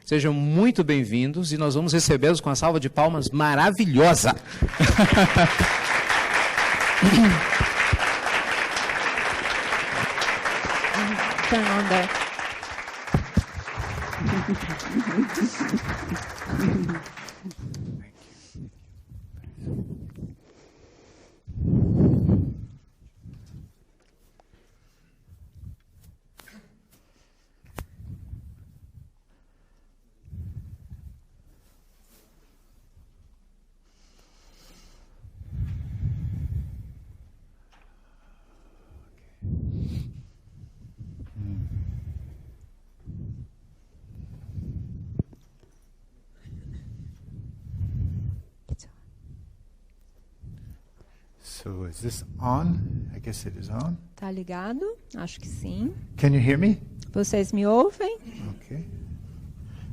Sejam muito bem-vindos e nós vamos recebê-los com uma salva de palmas maravilhosa. So is this on? I guess it is on. Tá ligado? Acho que sim. Can you hear me? Vocês me ouvem? Okay.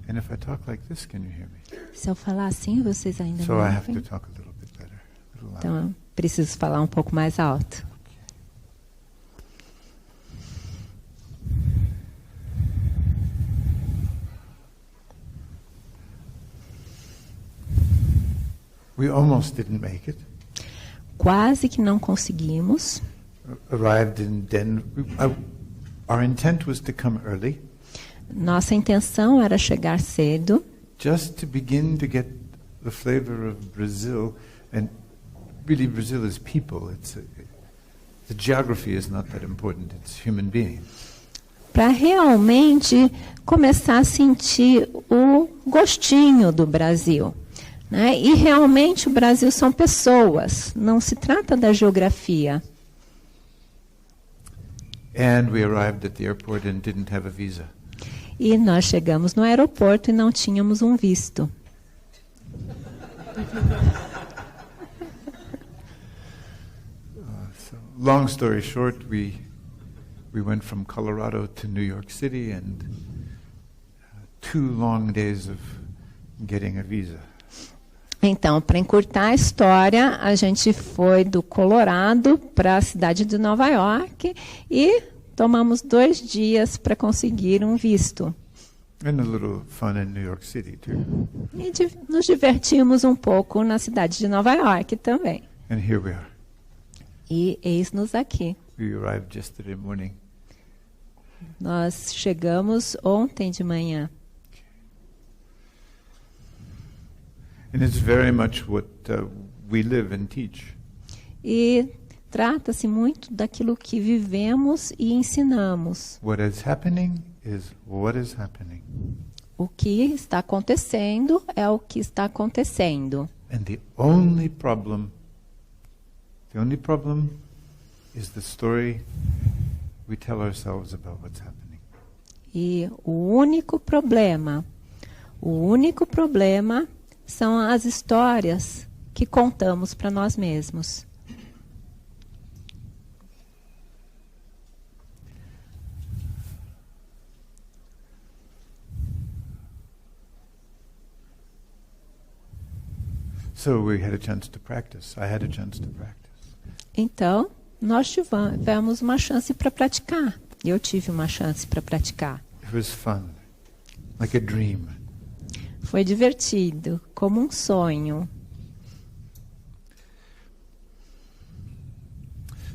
And if I talk like this, can you hear me? Se eu falar assim, vocês ainda So me I have to ouvem? talk a little bit better, a little louder. Então, eu preciso falar um pouco mais alto. We almost didn't make it. Quase que não conseguimos. Arrived in Denver. Our intent was to come early, Nossa intenção era chegar cedo, just to begin to get the flavor of Brazil. And really, Brazil is people. The geography is not that important. It's human beings. para realmente começar a sentir o gostinho do Brasil. Né? E realmente o Brasil são pessoas, não se trata da geografia. And we arrived at the airport and didn't have a visa. E nós chegamos no aeroporto e não tínhamos um visto. So, long story short, we went from Colorado to New York City, and 2 long days of getting a visa. Então, para encurtar a história, a gente foi do Colorado para a cidade de Nova York e tomamos 2 dias para conseguir um visto. And a little fun in New York City, too. E nos divertimos um pouco na cidade de Nova York também. And here we are. E eis-nos aqui. We arrived yesterday morning. Nós chegamos ontem de manhã. And it's very much what we live and teach. E trata-se muito daquilo que vivemos e ensinamos. What is happening is what is happening. O que está acontecendo é o que está acontecendo. And the only problem is the story we tell ourselves about what's happening. E o único problema são as histórias que contamos para nós mesmos. So we had a chance to practice. I had a chance to practice. Então, nós tivemos uma chance para praticar. Eu tive uma chance para praticar. It was fun, like a dream. Foi divertido, como um sonho.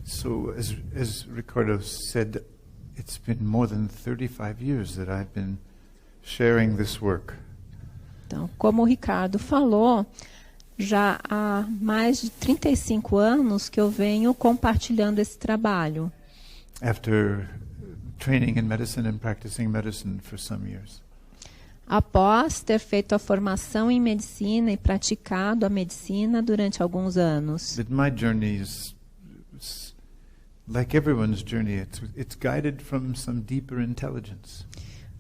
So as Ricardo said, it's been more than 35 years that I've been sharing this work. Então, como o Ricardo falou, já há mais de 35 anos que eu venho compartilhando esse trabalho. After training in medicine and practicing medicine for some years. Após ter feito a formação em medicina e praticado a medicina durante alguns anos. That my journey is like everyone's journey. It's guided from some deeper intelligence.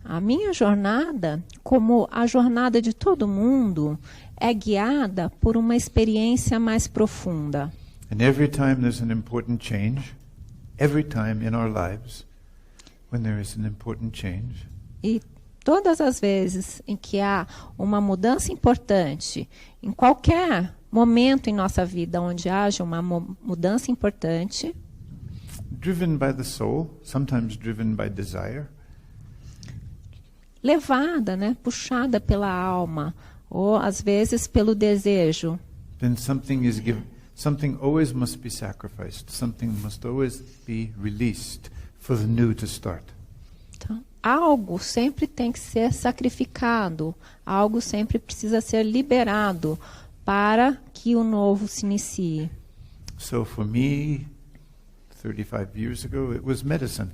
A minha jornada, como a jornada de todo mundo, é guiada por uma experiência mais profunda. And every time there's an important change, every time in our lives, when there is an important change, E todas as vezes em que há uma mudança importante, em qualquer momento em nossa vida onde haja uma mudança importante, driven by the soul, sometimes driven by desire, levada, né, puxada pela alma, ou às vezes pelo desejo. then something is given. Something always must be sacrificed. Something must always be released for the new to start. Então, algo sempre tem que ser sacrificado, algo sempre precisa ser liberado para que o novo se inicie. So for me, 35 years ago, it was medicine.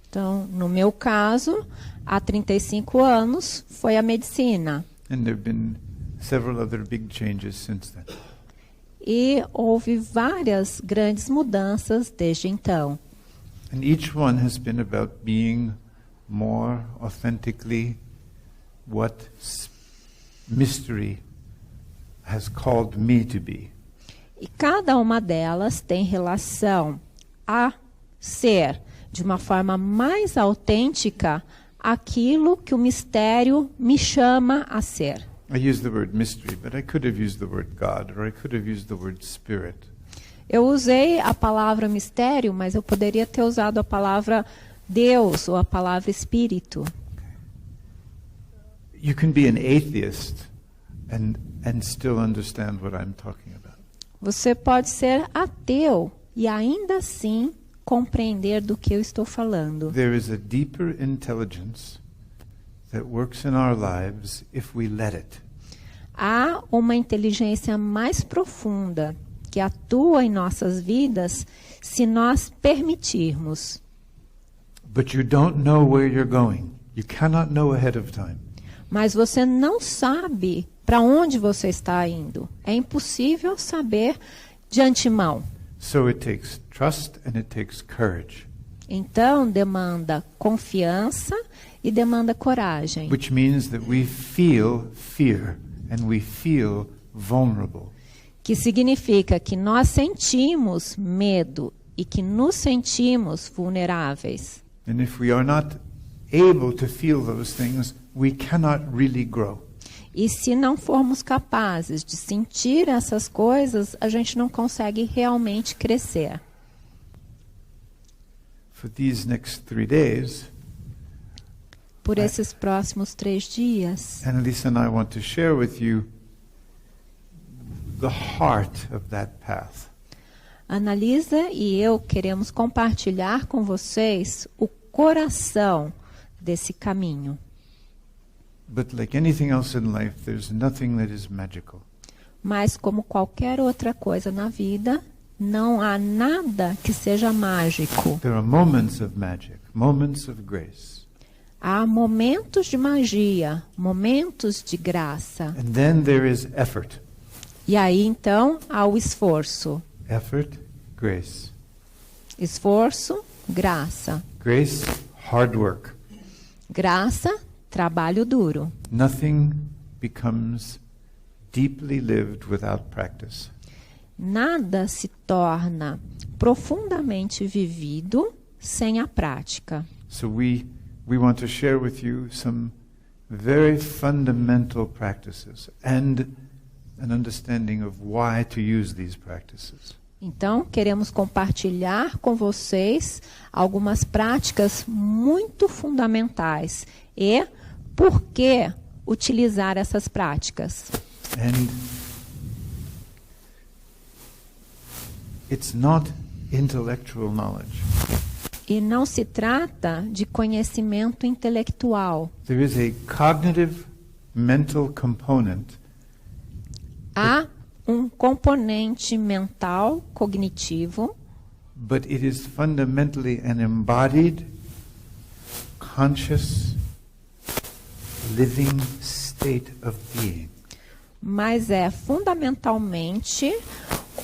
Então, no meu caso, há 35 anos, foi a medicina. And there have been several other big changes since then. E houve várias grandes mudanças desde então. And each one has been about being more authentically what mystery has called me to be. E cada uma delas tem relação a ser, de uma forma mais autêntica, aquilo que o mistério me chama a ser. I use the word mystery, but I could have used the word God, or I could have used the word spirit. Eu usei a palavra mistério, mas eu poderia ter usado a palavra Deus ou a palavra Espírito. You can be an atheist and still understand what I'm talking about. Você pode ser ateu e ainda assim compreender do que eu estou falando. There is a deeper intelligence that works in our lives if we let it. Há uma inteligência mais profunda que atua em nossas vidas se nós permitirmos. But you don't know where you're going. You cannot know ahead of time. Mas você não sabe para onde você está indo. É impossível saber de antemão. So it takes trust and it takes courage. Então, demanda confiança e demanda coragem. Which means that we feel fear and we feel vulnerable. Que significa que nós sentimos medo e que nos sentimos vulneráveis. And if we are not able to feel those things, we cannot really grow. E se não formos capazes de sentir essas coisas, a gente não consegue realmente crescer. For these next 3 days, Por esses próximos 3 dias, Annalisa and I want to share with you the heart of that path. Analisa e eu queremos compartilhar com vocês o coração desse caminho. But like anything else in life, there's nothing that is magical. Mas como qualquer outra coisa na vida, não há nada que seja mágico. There are moments of magic, moments of grace. Há momentos de magia, momentos de graça. And then there is effort. E aí então há o esforço. Effort, grace. Esforço, graça. Grace, hard work. Graça, trabalho duro. Nothing becomes deeply lived without practice. Nada se torna profundamente vivido sem a prática. So we want to share with you some very fundamental practices and an understanding of why to use these practices. Então, queremos compartilhar com vocês algumas práticas muito fundamentais e por que utilizar essas práticas. And it's not intellectual knowledge. E não se trata de conhecimento intelectual. There is a cognitive mental component. Há um componente mental, cognitivo, But it is fundamentally an embodied, conscious, living state of being. mas é fundamentalmente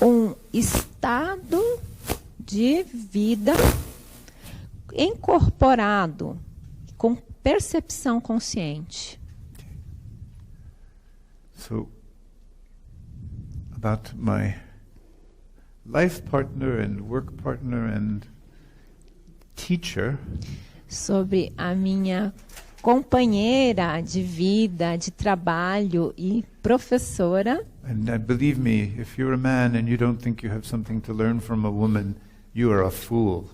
um estado de vida incorporado, com percepção consciente. So, about my life partner and work partner and teacher, Sobre a minha companheira de vida, de trabalho e professora. and believe me, if you're a man and you don't think you have something to learn from a woman, you are a fool.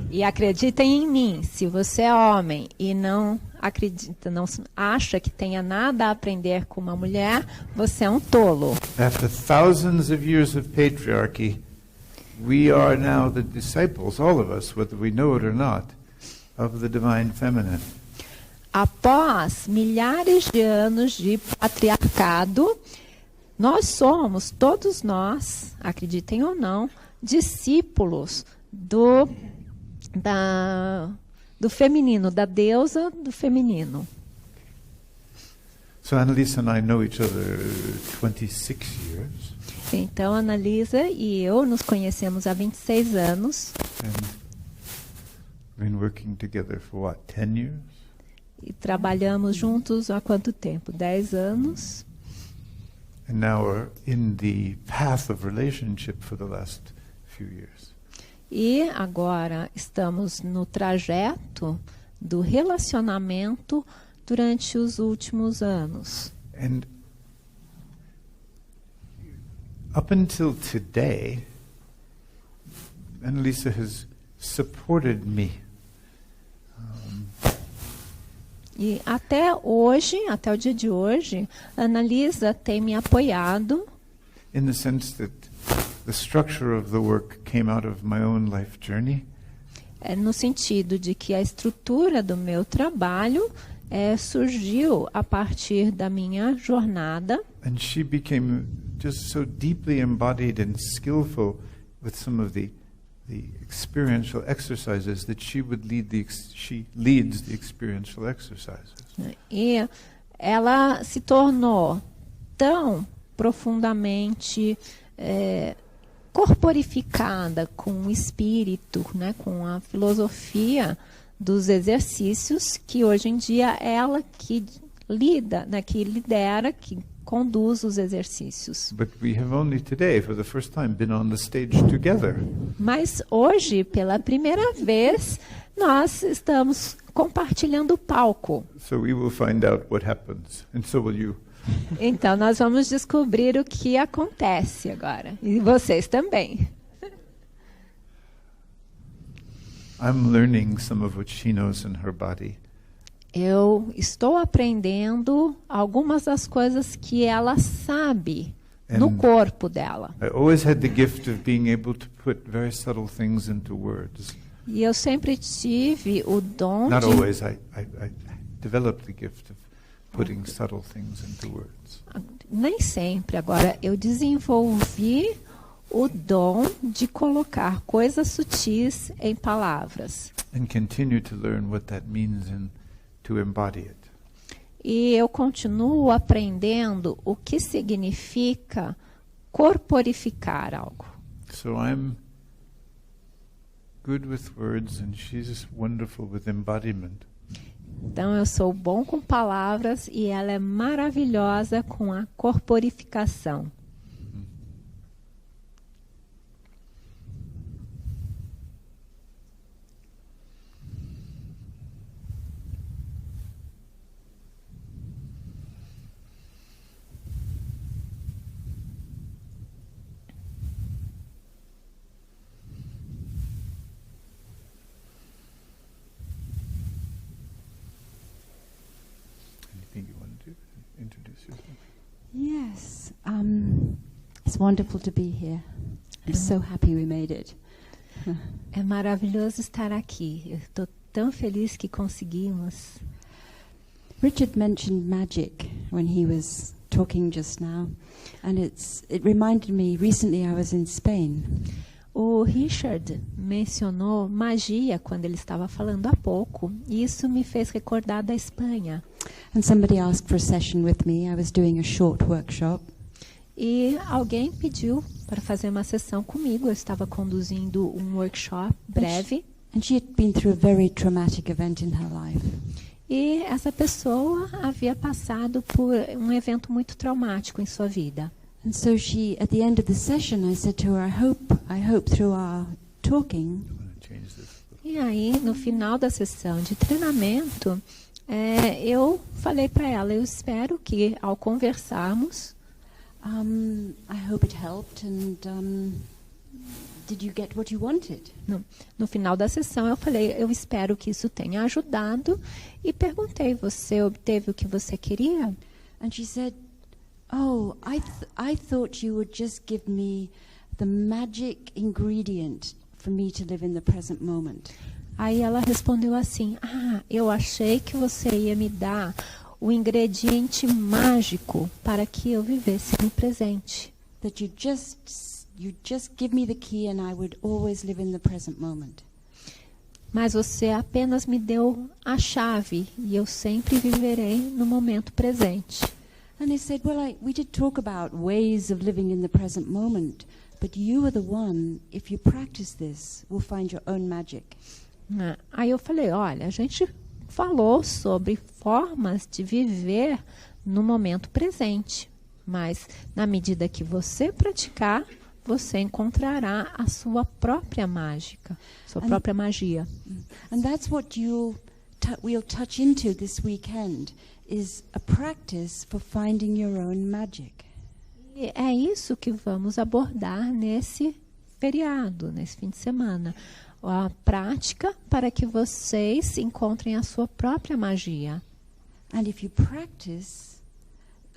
E acreditem em mim, se você é homem e não acredita, não acha que tenha nada a aprender com uma mulher, você é um tolo. After thousands of years of patriarchy, we are now the disciples, all of us, whether we know it or not, of the divine feminine. Após milhares de anos de patriarcado, nós somos, todos nós, acreditem ou não, discípulos do feminino, da deusa do feminino. So Annalisa and I know each other 26 years. Então, Annalisa e eu nos conhecemos há 26 anos. And been working together for what, 10 years? E trabalhamos juntos há quanto tempo? 10 anos. And now we're in the path of relationship for the last few years. E agora estamos no trajeto do relacionamento durante os últimos anos. And up until today, Annalisa has supported me. E até hoje, até o dia de hoje, a Annalisa tem me apoiado. In the sense that the structure of the work came out of my own life journey. No sentido de que a estrutura do meu trabalho surgiu a partir da minha jornada. And she became just so deeply embodied and skillful with some of the experiential exercises that she leads the experiential exercises. E ela se tornou tão profundamente corporificada com o espírito, né, com a filosofia dos exercícios, que hoje em dia é ela que lida, né, que lidera, que conduz os exercícios. But we have only today, for the first time, been on the stage together. Mas hoje, pela primeira vez, nós estamos compartilhando o palco. So we will find out what happens, and so will you. Então, nós vamos descobrir o que acontece agora. E vocês também. I'm learning some of what she knows in her body. Eu estou aprendendo algumas das coisas que ela sabe no corpo dela. I always had the gift of being able to put very subtle things into words. E eu sempre tive o dom Not de... always. I developed the gift of putting subtle things into words. Nem sempre. Agora, eu desenvolvi o dom de colocar coisas sutis em palavras. And continue to learn what that means and to embody it. E eu continuo aprendendo o que significa corporificar algo. So I'm good with words and she's wonderful with embodiment. Então, eu sou bom com palavras e ela é maravilhosa com a corporificação. Anything you want to do? Introduce yourself. Yes, it's wonderful to be here. I'm so happy we made it. É maravilhoso estar aqui. Eu estou tão feliz que conseguimos. Richard mentioned magic when he was talking just now, and it reminded me. Recently, I was in Spain. O Richard mencionou magia quando ele estava falando há pouco, e isso me fez recordar da Espanha. And somebody asked for a session with me. I was doing a short workshop. E alguém pediu para fazer uma sessão comigo. Eu estava conduzindo um workshop breve. And she had been through a very traumatic event in her life. E essa pessoa havia passado por um evento muito traumático em sua vida. And so she, at the end of the session, I said to her, I hope through our talking, I'm going to change this. E aí, no final da sessão de treinamento, eu falei para ela, eu espero que ao conversarmos, I hope it helped, and did you get what you wanted? No final da sessão, eu falei, eu espero que isso tenha ajudado. E perguntei, você obteve o que você queria? And she said, oh, I thought you would just give me the magic ingredient for me to live in the present moment. Aí ela respondeu assim, eu achei que você ia me dar o ingrediente mágico para que eu vivesse no presente. That you just give me the key and I would always live in the present moment. Mas você apenas me deu a chave e eu sempre viverei no momento presente. And he said, well, we did talk about ways of living in the present moment, but you are the one, if you practice this, will find your own magic. Aí eu falei, olha, a gente falou sobre formas de viver no momento presente, mas na medida que você praticar, você encontrará a sua própria mágica, sua própria magia. And that's what we'll touch into this weekend, is a practice for finding your own magic. E é isso que vamos abordar nesse feriado, nesse fim de semana. A prática para que vocês encontrem a sua própria magia. And if you practice,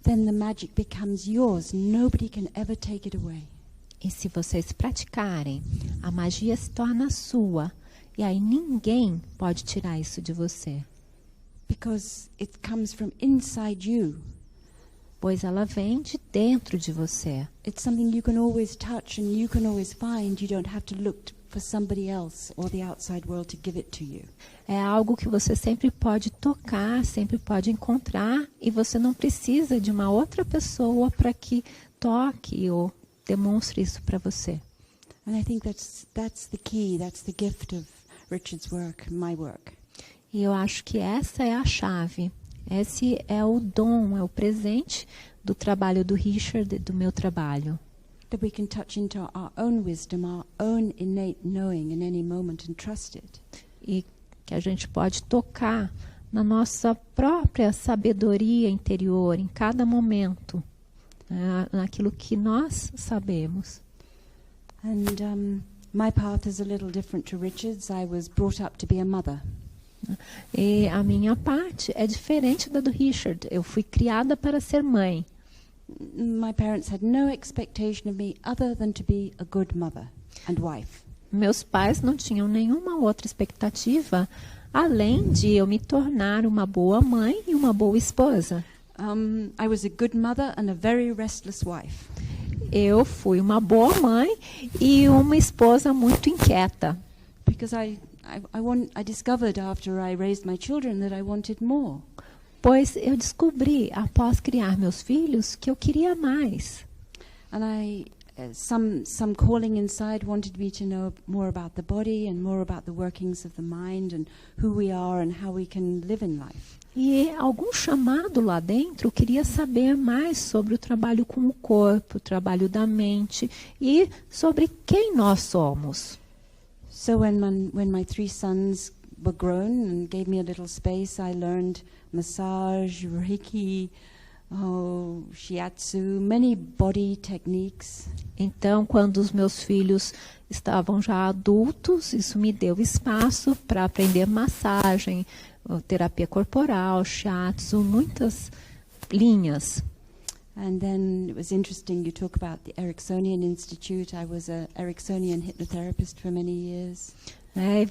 then the magic becomes yours. Nobody can ever take it away. E se vocês praticarem, a magia se torna sua. E aí ninguém pode tirar isso de você. Because it comes from inside you. Pois ela vem de dentro de você. It's something you can always touch and you can always find. You don't have to look for somebody else or the outside world to give it to you. É algo que você sempre pode tocar, sempre pode encontrar, e você não precisa de uma outra pessoa para que toque ou demonstre isso para você. And I think that's the key, that's the gift of Richard's work, my work. E eu acho que essa é a chave. Esse é o dom, é o presente do trabalho do Richard, do meu trabalho. That we can touch into our own wisdom, our own innate knowing in any moment and trust it. E que a gente pode tocar na nossa própria sabedoria interior, em cada momento, naquilo que nós sabemos. And my path is a little different to Richard's. I was brought up to be a mother. E a minha parte é diferente da do Richard. Eu fui criada para ser mãe. My parents had no expectation of me other than to be a good mother and wife. Meus pais não tinham nenhuma outra expectativa além de eu me tornar uma boa mãe e uma boa esposa. I was a good mother and a very restless wife. Eu fui uma boa mãe e uma esposa muito inquieta. Because I discovered after I raised my children that I wanted more. Pois eu descobri, após criar meus filhos, que eu queria mais. And some calling inside wanted me to know more about the body and more about the workings of the mind and who we are and how we can live in life. E algum chamado lá dentro queria saber mais sobre o trabalho com o corpo, o trabalho da mente e sobre quem nós somos. So when my three sons were grown and gave me a little space, I learned massage, Reiki, shiatsu, many body techniques. Então, quando os meus filhos estavam já adultos, isso me deu espaço para aprender massagem, terapia corporal, shiatsu, muitas linhas. And then it was interesting, you talk about the Ericksonian Institute. I was an Ericksonian hypnotherapist for many years.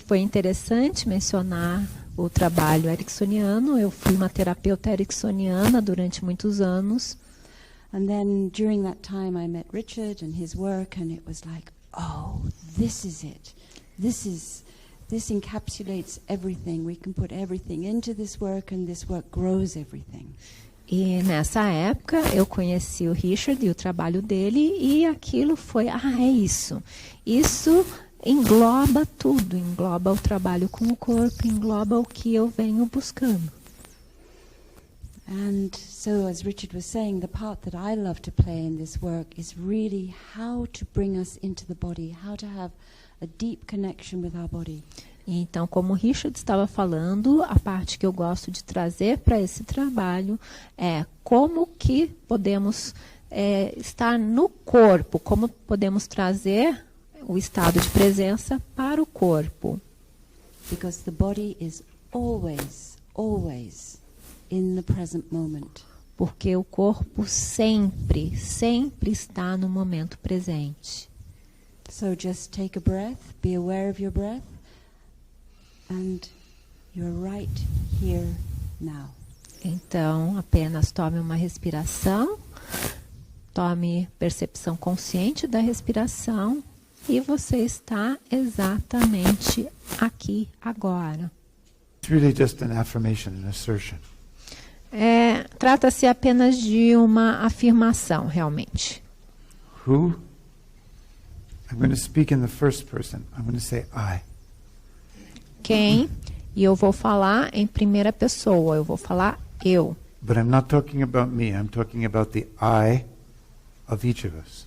Foi interessante mencionar o trabalho ericksoniano. Eu fui uma terapeuta ericksoniana durante muitos anos. And then during that time I met Richard and his work, and it was like, oh, this is it. This encapsulates everything. We can put everything into this work, and this work grows everything. E nessa época eu conheci o Richard e o trabalho dele, e aquilo foi, é isso. Isso engloba tudo, engloba o trabalho com o corpo, engloba o que eu venho buscando. And so, as Richard was saying, the part that I love to play in this work is really how to bring us into the body, how to have a deep connection with our body. Então, como o Richard estava falando, a parte que eu gosto de trazer para esse trabalho é como que podemos estar no corpo, como podemos trazer o estado de presença para o corpo. Because the body is always, always in the present moment. Porque o corpo sempre, sempre está no momento presente. So just take a breath, be aware of your breath, and you're right here now. Então, apenas tome uma respiração, tome percepção consciente da respiração e você está exatamente aqui agora. It's really just an affirmation, an assertion. Trata-se apenas de uma afirmação, realmente. Who? I'm going to speak in the first person. I'm going to say I. Quem? E eu vou falar em primeira pessoa, eu vou falar eu. But I'm not talking about me. I'm talking about the I of each of us.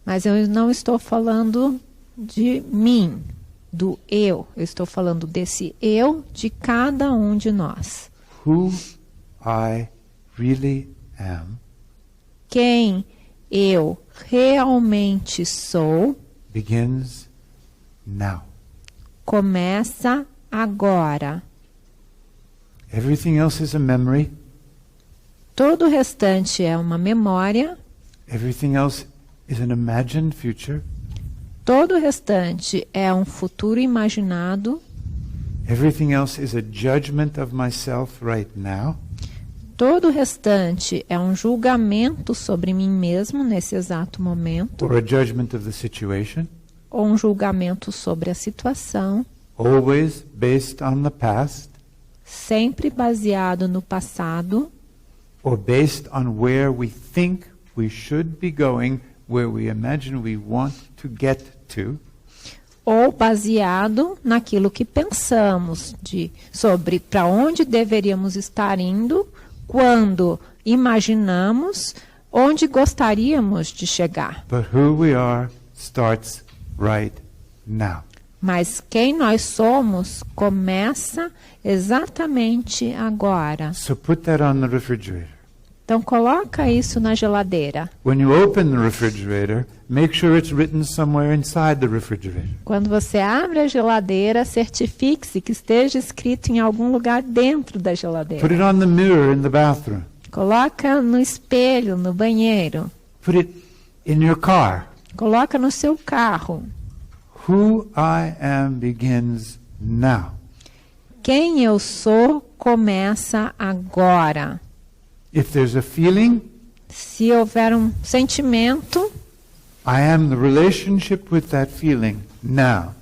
Mas eu não estou falando de mim, do eu. Eu estou falando desse eu de cada um de nós. Who I really am Quem eu realmente sou begins now. começa agora. Everything else is a memory. Todo o restante é uma memória. Everything else is an imagined future. Todo o restante é um futuro imaginado. Everything else is a judgment of myself right now. Todo o restante é um julgamento sobre mim mesmo nesse exato momento. Or a judgment of the situation. Ou um julgamento sobre a situação. Always based on the past. Sempre baseado no passado. Or based on where we think we should be going, where we imagine we want to get to. Ou baseado naquilo que pensamos sobre para onde deveríamos estar indo, quando imaginamos onde gostaríamos de chegar. But who we are starts right now. Mas quem nós somos começa exatamente agora. So put that on the refrigerator. Então coloca isso na geladeira. When you open the refrigerator, make sure it's written somewhere inside the refrigerator. Quando você abre a geladeira, certifique-se que esteja escrito em algum lugar dentro da Put geladeira. it on the mirror in the bathroom. Coloca no espelho, no banheiro. Put it in your car. Coloca no seu carro. Who I am begins now. Quem eu sou começa agora. If there's a feeling, Se houver um sentimento, I am the relationship with that feeling now.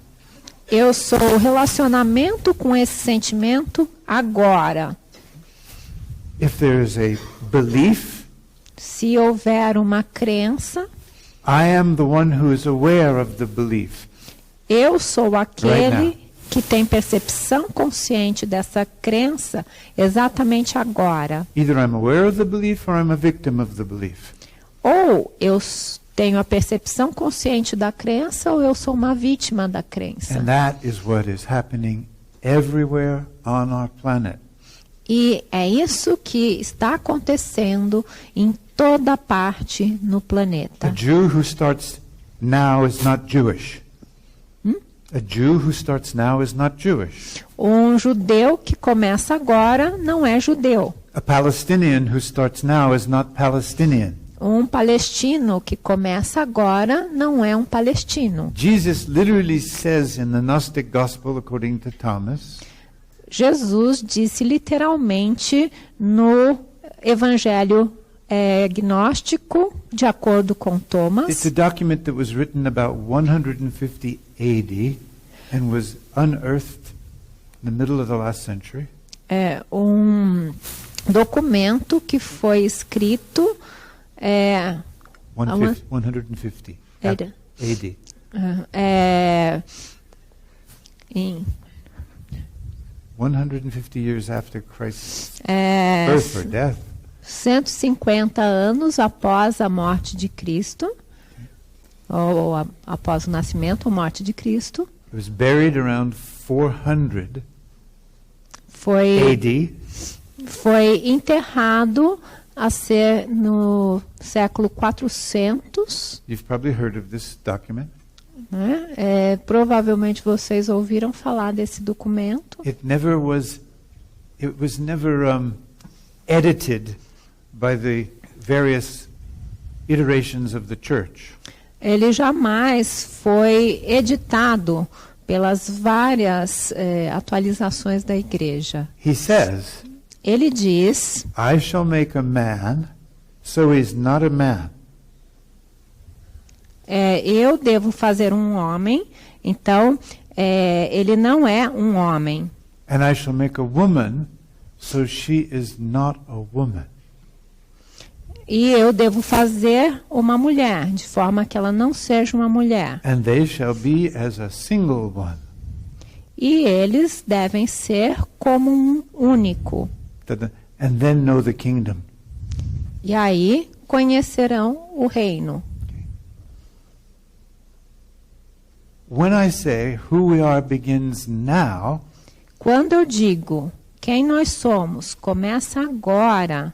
eu sou o relacionamento com esse sentimento agora. If there's a belief, Se houver uma crença, I am the one who is aware of the belief. eu sou Right aquele now. que tem percepção consciente dessa crença exatamente agora. Either I'm aware of the belief or I'm a victim of the belief. Ou eu tenho a percepção consciente da crença ou eu sou uma vítima da crença. And that is what is happening everywhere on our planet. E é isso que está acontecendo em toda parte no A planeta. Jew who starts now is not Jewish. A Jew who starts now is not Jewish. Um judeu que começa agora não é judeu. A Palestinian who starts now is not Palestinian. Um palestino que começa agora não é um palestino. Jesus literally says in the Gnostic Gospel, according to Thomas, Jesus disse literalmente no Evangelho gnóstico, de acordo com it's Thomas. a document that was written about 150 AD and was unearthed in the middle of the last century. É um documento que foi escrito 150 AD. AD. Em 150 years after Christ's birth or death. 150 anos após a morte de Cristo, ou após o nascimento ou morte de Cristo, It was buried around 400 foi AD. enterrado a ser no século 400. You've probably heard of this document. né? Provavelmente vocês ouviram falar desse documento. It was never edited by the various iterations of the church. Ele jamais foi editado pelas várias atualizações da igreja. He says, Ele diz: I shall make a man, so he's not a man. Eu devo fazer um homem, então ele não é um homem. And I shall make a woman, so she is not a woman. E eu devo fazer uma mulher, de forma que ela não seja uma mulher. And they shall be as a single one. E eles devem ser como um único. And then know the kingdom. E aí conhecerão o reino. When I say who we are begins now, Quando eu digo quem nós somos começa agora,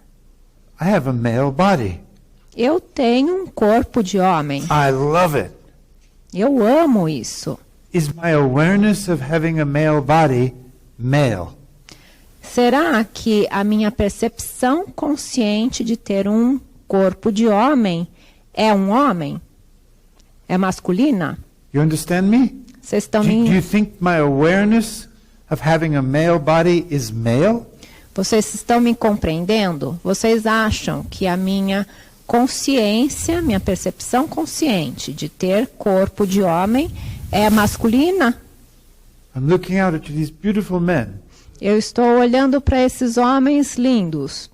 I have a male body. eu tenho um corpo de homem. I love it. Eu amo isso. Is my awareness of having a male body male? Será que a minha percepção consciente de ter um corpo de homem é um homem? É masculina? You understand me? Vocês estão Do you me... think my awareness of having a male body is male? Vocês estão me compreendendo? Vocês acham que a minha consciência, minha percepção consciente de ter corpo de homem é masculina? I'm looking out at these beautiful men. Eu estou olhando para esses homens lindos.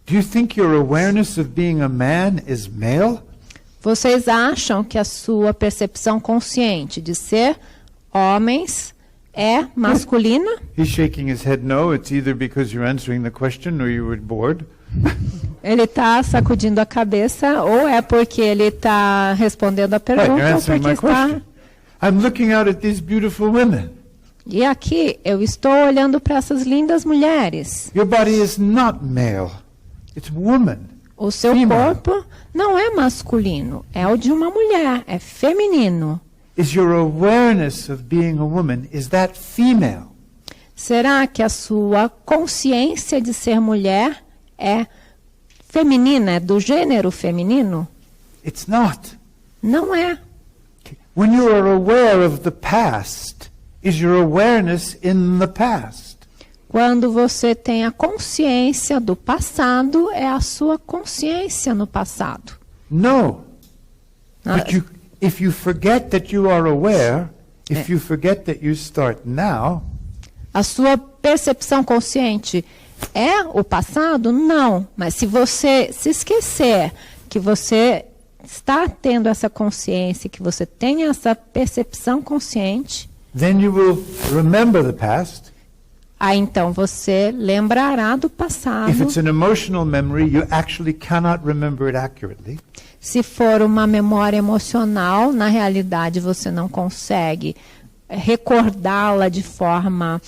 Do you think your awareness of being a man is male? Vocês acham que a sua percepção consciente de ser homens é masculina? He's shaking his head no. It's either because you're answering the question or you were bored. Ele está sacudindo a cabeça, ou é porque ele está respondendo a Right, you're pergunta, ou answering porque my está... question. I'm looking out at these beautiful women. E aqui eu estou olhando para essas lindas mulheres. Your body is not male. It's woman. O seu Female. corpo não é masculino, é o de uma mulher, é feminino. Is your awareness of being a woman, is that female? Será que a sua consciência de ser mulher é feminina, é do gênero feminino? It's not. Não é. When you are aware of the past, is your awareness in the past? Quando você tem a consciência do passado, é a sua consciência no passado. No. Ah, But if you forget that you are aware, if you forget that you start now, A sua percepção consciente é o passado? Não. Mas se você se esquecer que você está tendo essa consciência, que você tem essa percepção consciente, then you will remember the past. aí então você lembrará do If passado. it's an emotional memory, you actually cannot remember it accurately. Se for uma memória emocional, na realidade você não consegue recordá-la de forma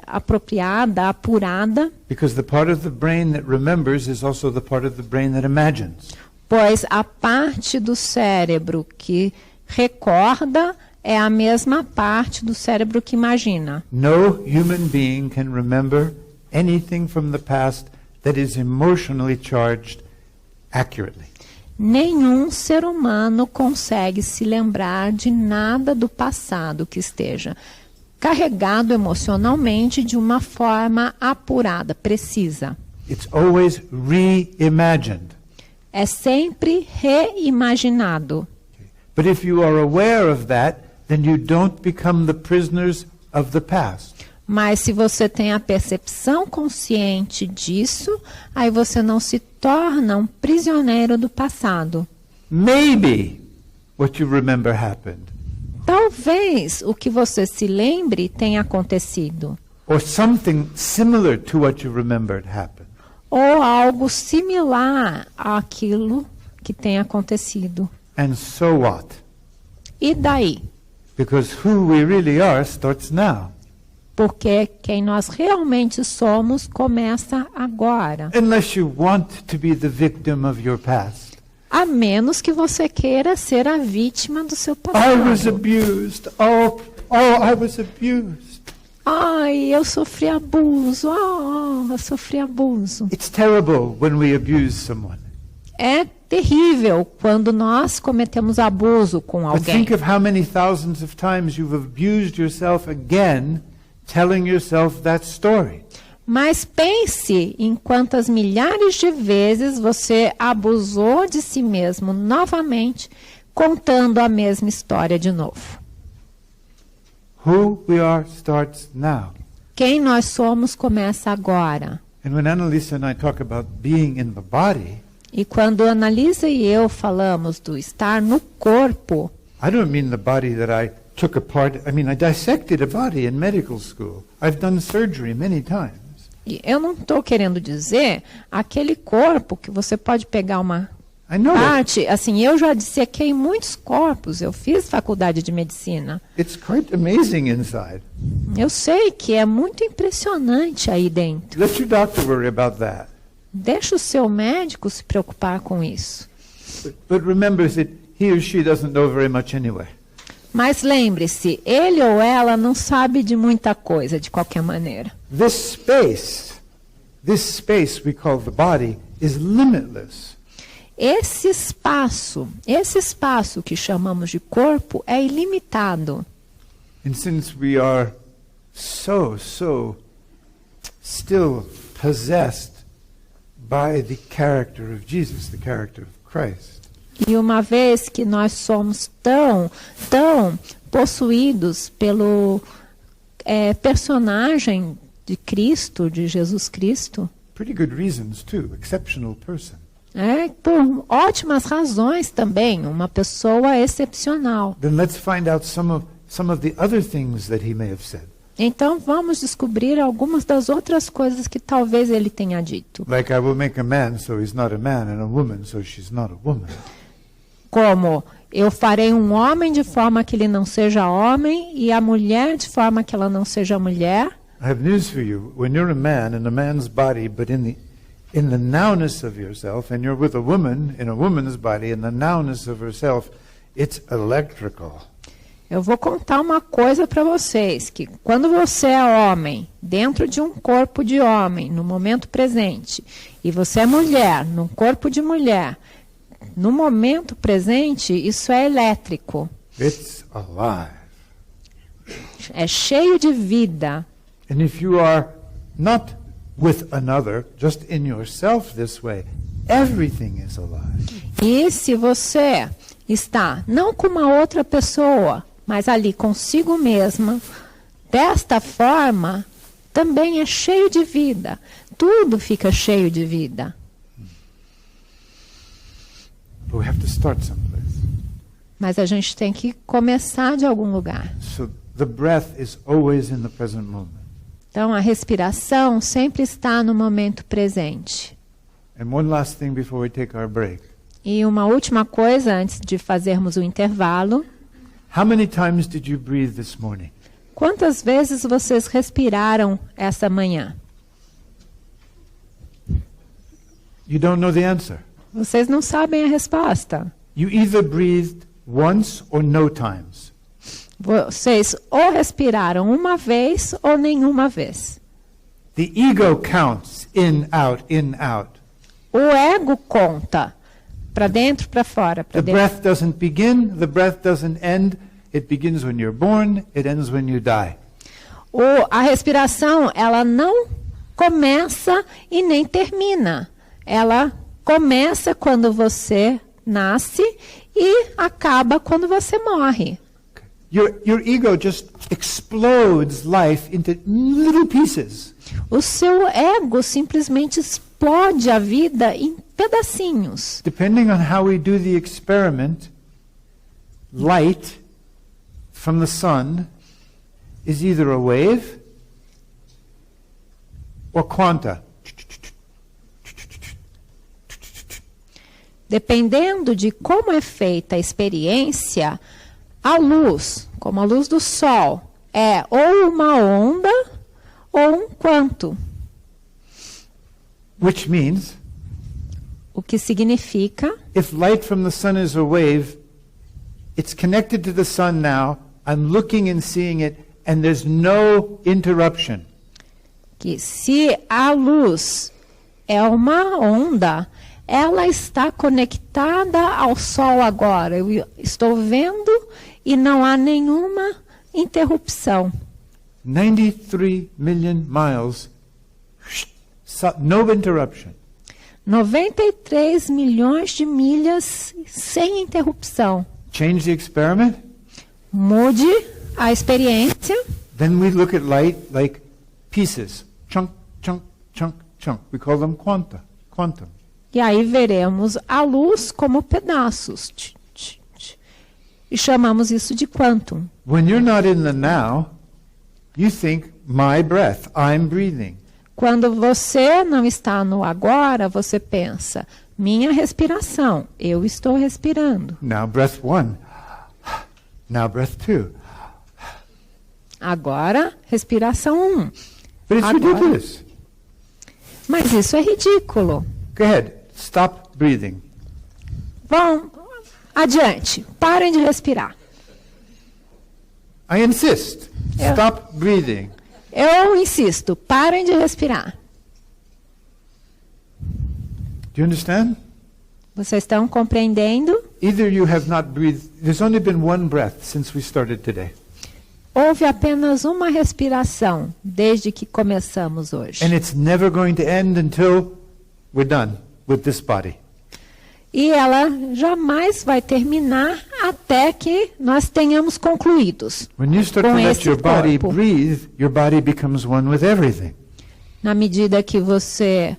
apropriada, apurada, Because the part of the brain that remembers is also the part of the brain that imagines. pois a parte do cérebro que recorda é a mesma parte do cérebro que imagina. No human being can remember anything from the past that is emotionally charged accurately. Nenhum ser humano consegue se lembrar de nada do passado que esteja carregado emocionalmente de uma forma apurada, precisa. It's always reimagined. É sempre reimaginado. But if you are aware of that, then you don't become the prisoners of the past. Mas se você tem a percepção consciente disso, aí você não se torna um prisioneiro do passado. Maybe what you remember happened, Talvez o que você se lembre tenha acontecido, or something similar to what you remembered happened. ou algo similar àquilo que tem acontecido. And so what? E daí? Because who we really are starts now. Porque quem nós realmente somos começa agora. Unless you want to be the victim of your past. a menos que você queira ser a vítima do seu I was passado. abused. Oh, I was abused. Ai, eu sofri abuso. Eu sofri abuso. It's terrible when we abuse someone. É terrível quando nós cometemos abuso com But alguém. think of how many thousands of times you've abused yourself again, telling yourself that story. Mas pense em quantas milhares de vezes você abusou de si mesmo novamente, contando a mesma história de novo. Who we are starts now. Quem nós somos começa agora. And when Annalisa and I talk about being in the body, E quando a Analisa e eu falamos do estar no corpo, I don't mean the body that I took apart. I mean, I dissected a body in medical school. I've done surgery many times. e eu não estou querendo dizer aquele corpo que você pode pegar uma I know it. parte. Assim, eu já dissequei muitos corpos, eu fiz faculdade de medicina. It's quite amazing inside. Eu sei que é muito impressionante aí dentro. Let your doctor worry about that. Deixa o seu médico se preocupar com isso. But remember that he or she doesn't know very much anyway. Mas lembre-se, ele ou ela não sabe de muita coisa, de qualquer maneira. This space we call the body, is limitless. Esse espaço que chamamos de corpo é ilimitado. And since we are so still possessed by the character of Jesus, the character of Christ, E uma vez que nós somos tão possuídos pelo personagem de Cristo, de Jesus Cristo, pretty good reasons too, exceptional person. Por ótimas razões também, uma pessoa excepcional. Then let's find out some of the other things that he may have said. Então vamos descobrir algumas das outras coisas que talvez ele tenha dito. Like, I will make a man so he's not a man, and a woman so she's not a woman. Como eu farei um homem de forma que ele não seja homem e a mulher de forma que ela não seja mulher. I have news for you. When you're a man in a man's body, but in the nowness of yourself, and you're with a woman in a woman's body, in the nowness of herself, it's electrical. Eu vou contar uma coisa para vocês, que quando você é homem, dentro de um corpo de homem, no momento presente, e você é mulher, num corpo de mulher, no momento presente, isso é elétrico. It's alive. É cheio de vida. And if you are not with another, just in yourself this way, everything is alive. E se você está não com uma outra pessoa, mas ali consigo mesma, desta forma, também é cheio de vida. Tudo fica cheio de vida. But we have to start someplace. Mas a gente tem que começar de algum lugar. So the breath is always in the present moment. Então, a respiração sempre está no momento presente. And one last thing before we take our break. E uma última coisa, antes de fazermos o intervalo. How many times did you breathe this morning? Quantas vezes vocês respiraram essa manhã? You don't know the answer. Vocês não sabem a resposta. You either breathed once or no times. Vocês ou respiraram uma vez ou nenhuma vez. The ego counts in, out, in, out. O ego conta para dentro, para fora, para The dentro. breath doesn't begin, the breath doesn't end. It begins when you're born, it ends when you die. A respiração, ela não começa e nem termina. Ela começa quando você nasce e acaba quando você morre. Your ego just explodes life into little pieces. O seu ego simplesmente explode a vida em pedacinhos. Depending on how we do the experiment, light from the sun is either a wave or quanta. Dependendo de como é feita a experiência, a luz, como a luz do sol, é ou uma onda ou um quanto. Which means o que significa if light from the sun is a wave, it's connected to the sun now, I'm looking and seeing it, and there's no interruption. que se a luz é uma onda, ela está conectada ao Sol agora. Eu estou vendo e não há nenhuma interrupção. 93 million miles, no interruption. 93 milhões de milhas sem interrupção. Change the experiment, Mude a experiência. then we look at light like pieces, chunk, chunk, chunk, chunk. We call them quantum. E aí veremos a luz como pedaços. E chamamos isso de quantum. When you're not in the now, you think, my breath, I'm breathing. Quando você não está no agora, você pensa, minha respiração, eu estou respirando. Now breath 1. Now breath 2. Agora, respiração 1. But it's Agora. ridiculous. Mas isso é ridículo. Go ahead, stop breathing. Vão, adiante, parem de respirar. I insist. Yeah. Stop breathing. Eu insisto, parem de respirar. Do you understand? Vocês estão compreendendo? Either you have not breathed. There's only been one breath since we started today. Houve apenas uma respiração desde que começamos hoje. And it's never going to end until we're done with this body. E ela jamais vai terminar até que nós tenhamos concluídos. When you start to Com let esse your body corpo. breathe, your body becomes one with everything. Na medida que você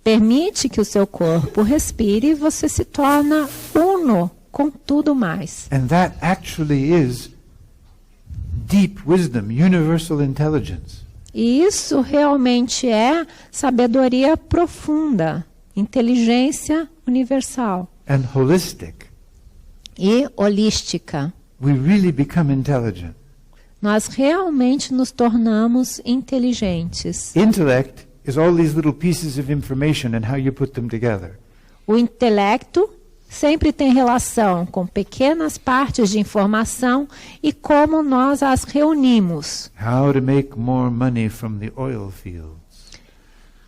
permite que o seu corpo respire, você se torna uno com tudo mais. And that actually is deep wisdom, universal intelligence. E isso realmente é sabedoria profunda, inteligência universal And holistic. e holística. We really become intelligent. Nós realmente nos tornamos inteligentes. Intellect is all these little pieces of information and how you put them together. O intelecto sempre tem relação com pequenas partes de informação e como nós as reunimos. How to make more money from the oil fields.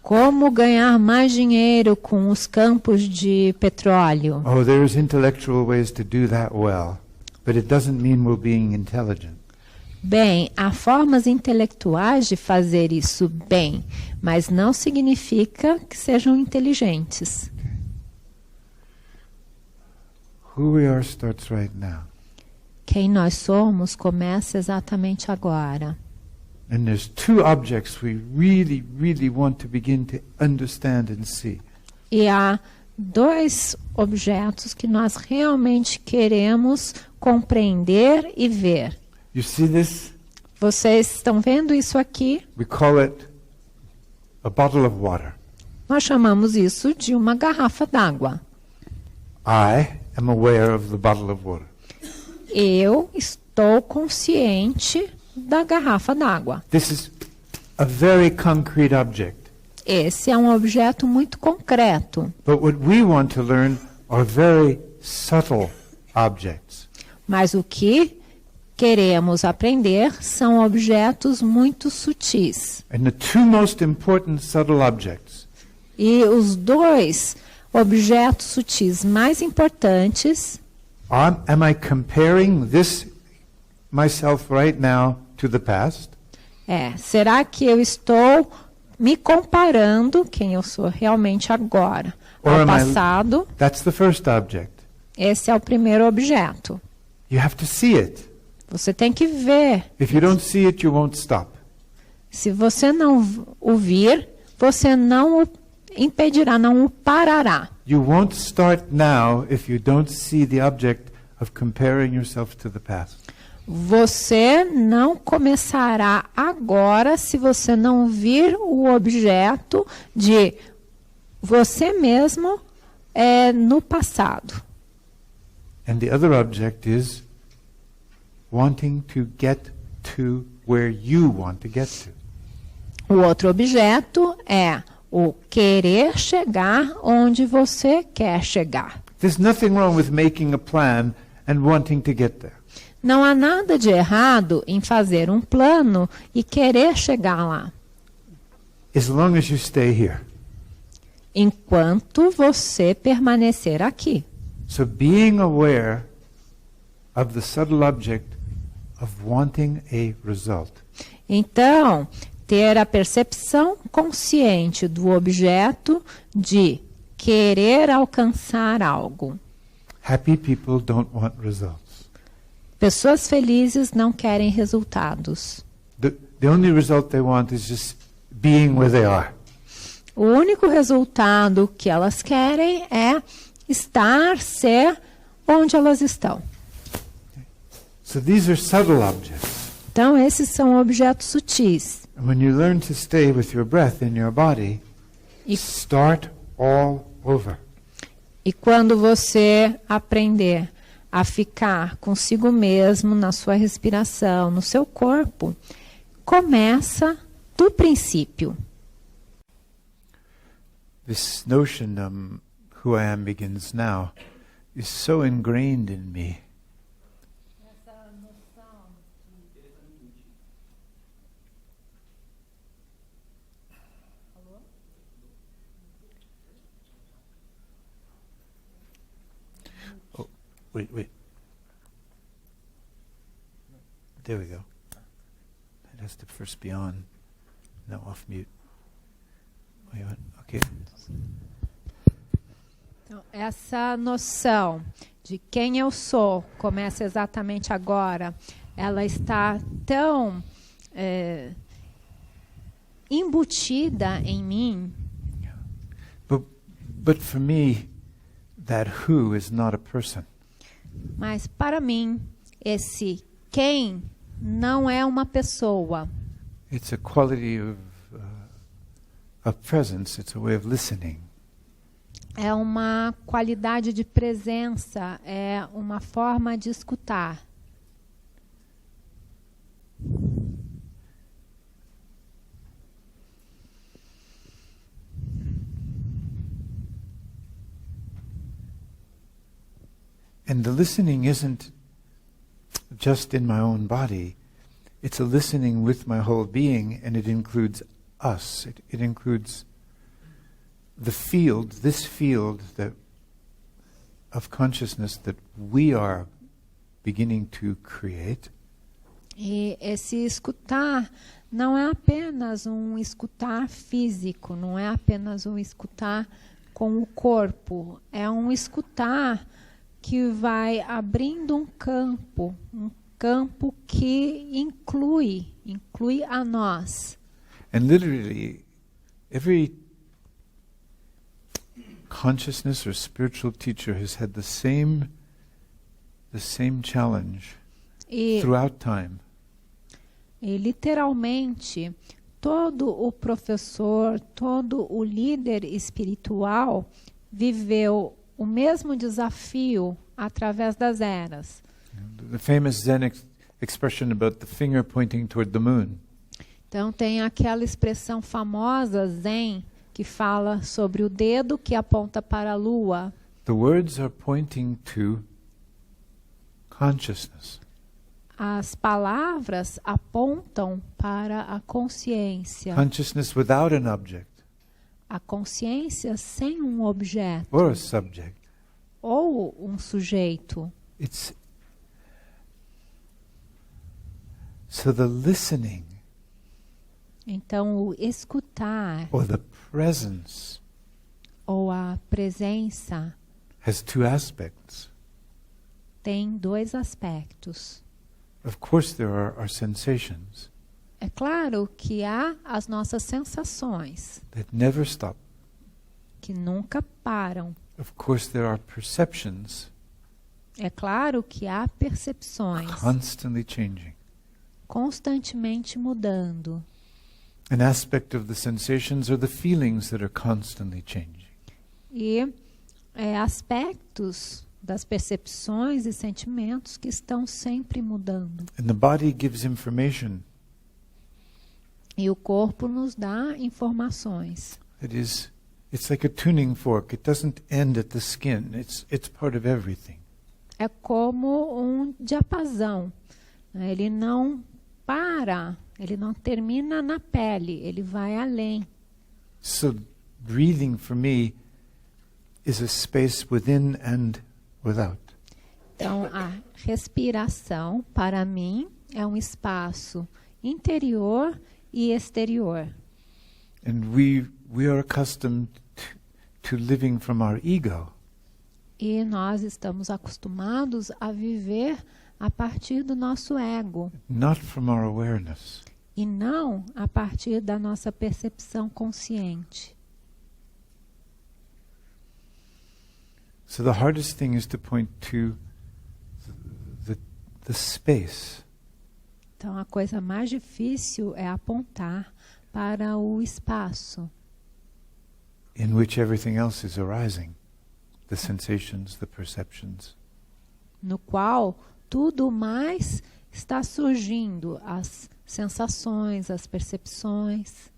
Como ganhar mais dinheiro com os campos de petróleo. Oh, there's intellectual ways to do that well, but it doesn't mean we're being intelligent. Bem, há formas intelectuais de fazer isso bem, mas não significa que sejam inteligentes. Who we are starts right now. Quem nós somos começa exatamente agora. And there's two objects we really, really want to begin to understand and see. E há dois objetos que nós realmente queremos compreender e ver. You see this? Vocês estão vendo isso aqui? We call it a bottle of water. Nós chamamos isso de uma garrafa d'água. I am aware of the bottle of water. Eu estou consciente da garrafa d'água. This is a very concrete object. Esse é um objeto muito concreto. But what we want to learn are very subtle objects. Mas o que queremos aprender são objetos muito sutis. And the two most important subtle objects E os dois objetos sutis mais importantes am I comparing this myself right now to the past? será que eu estou me comparando quem eu sou realmente agora Or ao am I- passado? That's the first object. Esse é o primeiro objeto. You have to see it. Você tem que ver. If you don't see it, you won't stop. Se você não o vir, você não o impedirá, não o parará. You won't start now if you don't see the object of comparing yourself to the past. Você não começará agora se você não vir o objeto de você mesmo no passado. And the other object is wanting to get to where you want to get to. O outro objeto é o querer chegar onde você quer chegar. There's nothing wrong with making a plan and wanting to get there. Não há nada de errado em fazer um plano e querer chegar lá, As long as you stay here. enquanto você permanecer aqui. So being aware of the subtle object of wanting a result. Então, ter a percepção consciente do objeto de querer alcançar algo. Happy people don't want results. Pessoas felizes não querem resultados. The only result they want is just being where they are. O único resultado que elas querem é ser onde elas estão. So these are subtle objects. Então, esses são objetos sutis. And when you learn to stay with your breath in your body, E- start all over. E quando você aprender a ficar consigo mesmo, na sua respiração, no seu corpo, começa do princípio. This notion, who I am begins now, is so ingrained in me. Oh, wait. There we go. It has to first be on, now off mute. Wait, okay. Então, essa noção de quem eu sou começa exatamente agora. Ela está tão embutida em mim. But for me, that who is not a person. Mas para mim, esse quem não é uma pessoa. It's a quality of presence. It's a way of listening. É uma qualidade de presença, é uma forma de escutar. And the listening isn't just in my own body. It's a listening with my whole being, and it includes us. It includes the field, this field of consciousness that we are beginning to create. E esse escutar não é apenas um escutar físico, não é apenas um escutar com o corpo, é um escutar que vai abrindo um campo que inclui a nós. And literally, every consciousness or spiritual teacher has had the same challenge throughout time. E literalmente, todo o professor, todo o líder espiritual viveu o mesmo desafio através das eras. The famous Zen expression about the finger pointing toward the moon. Então tem aquela expressão famosa Zen que fala sobre o dedo que aponta para a lua. The words are pointing to consciousness. As palavras apontam para a consciência. Consciousness without an object A consciência sem um objeto or a subject. ou um sujeito. So the listening Então o escutar or the presence ou a presença has two aspects. tem dois aspectos. Of course there are sensations É claro que há as nossas sensações, that never stop. que nunca param. Of course there are perceptions É claro que há percepções constantly changing. constantemente mudando. An aspect of the sensations are the feelings that are constantly changing. E aspectos das percepções e sentimentos que estão sempre mudando. And the body gives information. E o corpo nos dá informações. That is, it's like a tuning fork. It doesn't end at the skin. It's part of everything. É como um diapasão, né? Ele não para, ele não termina na pele, ele vai além. So breathing for me is a space within and without. Então, a respiração, para mim, é um espaço interior e exterior. And we are accustomed to living from our ego. E nós estamos acostumados a viver a partir do nosso ego, Not from our awareness. e não a partir da nossa percepção consciente. So the hardest thing is to point to the space. Então, a coisa mais difícil é apontar para o espaço In which everything else is arising. The sensations, the perceptions. no qual tudo mais está surgindo, as sensações, as percepções.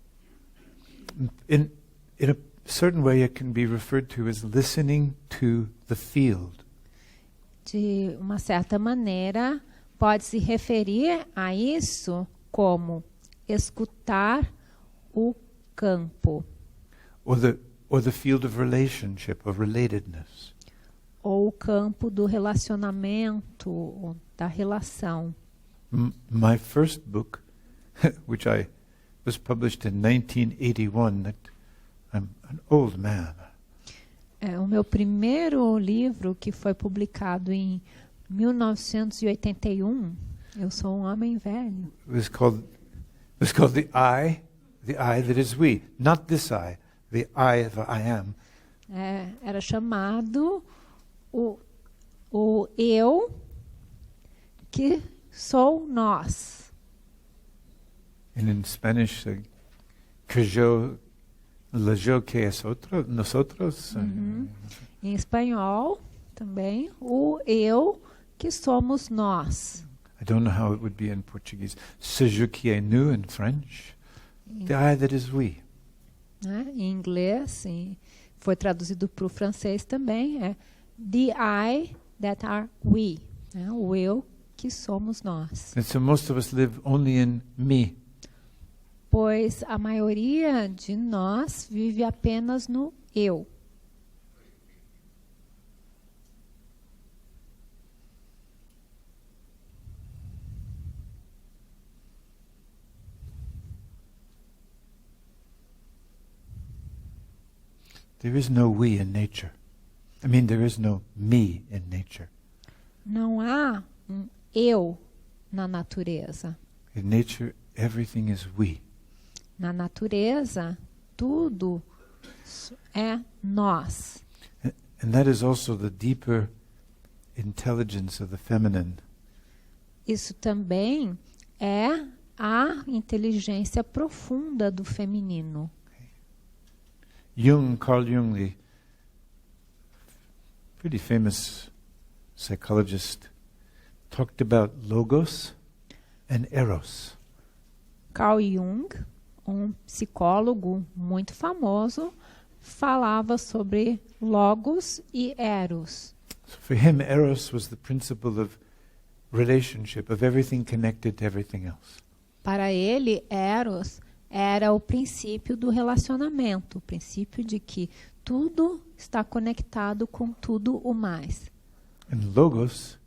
In a certain way it can be referred to as listening to the field. De uma certa maneira, pode se referir a isso como escutar o campo, Or the field of relationship, of relatedness. ou o campo do relacionamento, ou da relação. My first book, which I was published in 1981, that I'm an old man. O meu primeiro livro, que foi publicado em 1981, eu sou um homem velho. It was called the I that is we, not this I, the I that I am. Era chamado o eu, que sou nós. And in Spanish, que yo, le yo que es otro, nosotros. Em espanhol, também, o eu, que somos nós. I don't know how it would be in Portuguese. Ce je qui est nous in French. The I that is we. Né? Em inglês, foi traduzido para o francês também, é the I that are we, né? O eu que somos nós. And so most of us live only in me. Pois a maioria de nós vive apenas no eu. There is no we in nature. I mean, there is no me in nature. Não há um eu na natureza. In nature, everything is we. Na natureza, tudo é nós. And that is also the deeper intelligence of the feminine. Isso também é a inteligência profunda do feminino. Carl Jung, the pretty famous psychologist, talked about logos and eros. Carl Jung, um psicólogo muito famoso, falava sobre logos e eros. So for him, eros was the principle of relationship, of everything connected to everything else. Para ele, eros era o princípio do relacionamento, o princípio de que tudo está conectado com tudo o mais. And logos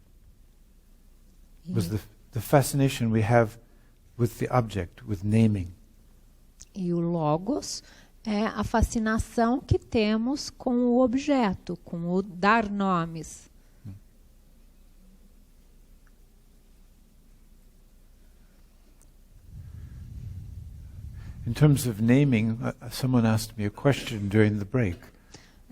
was the fascination we have with the object, with naming. E o logos é a fascinação que temos com o objeto, com o dar nomes. In terms of naming, someone asked me a question during the break.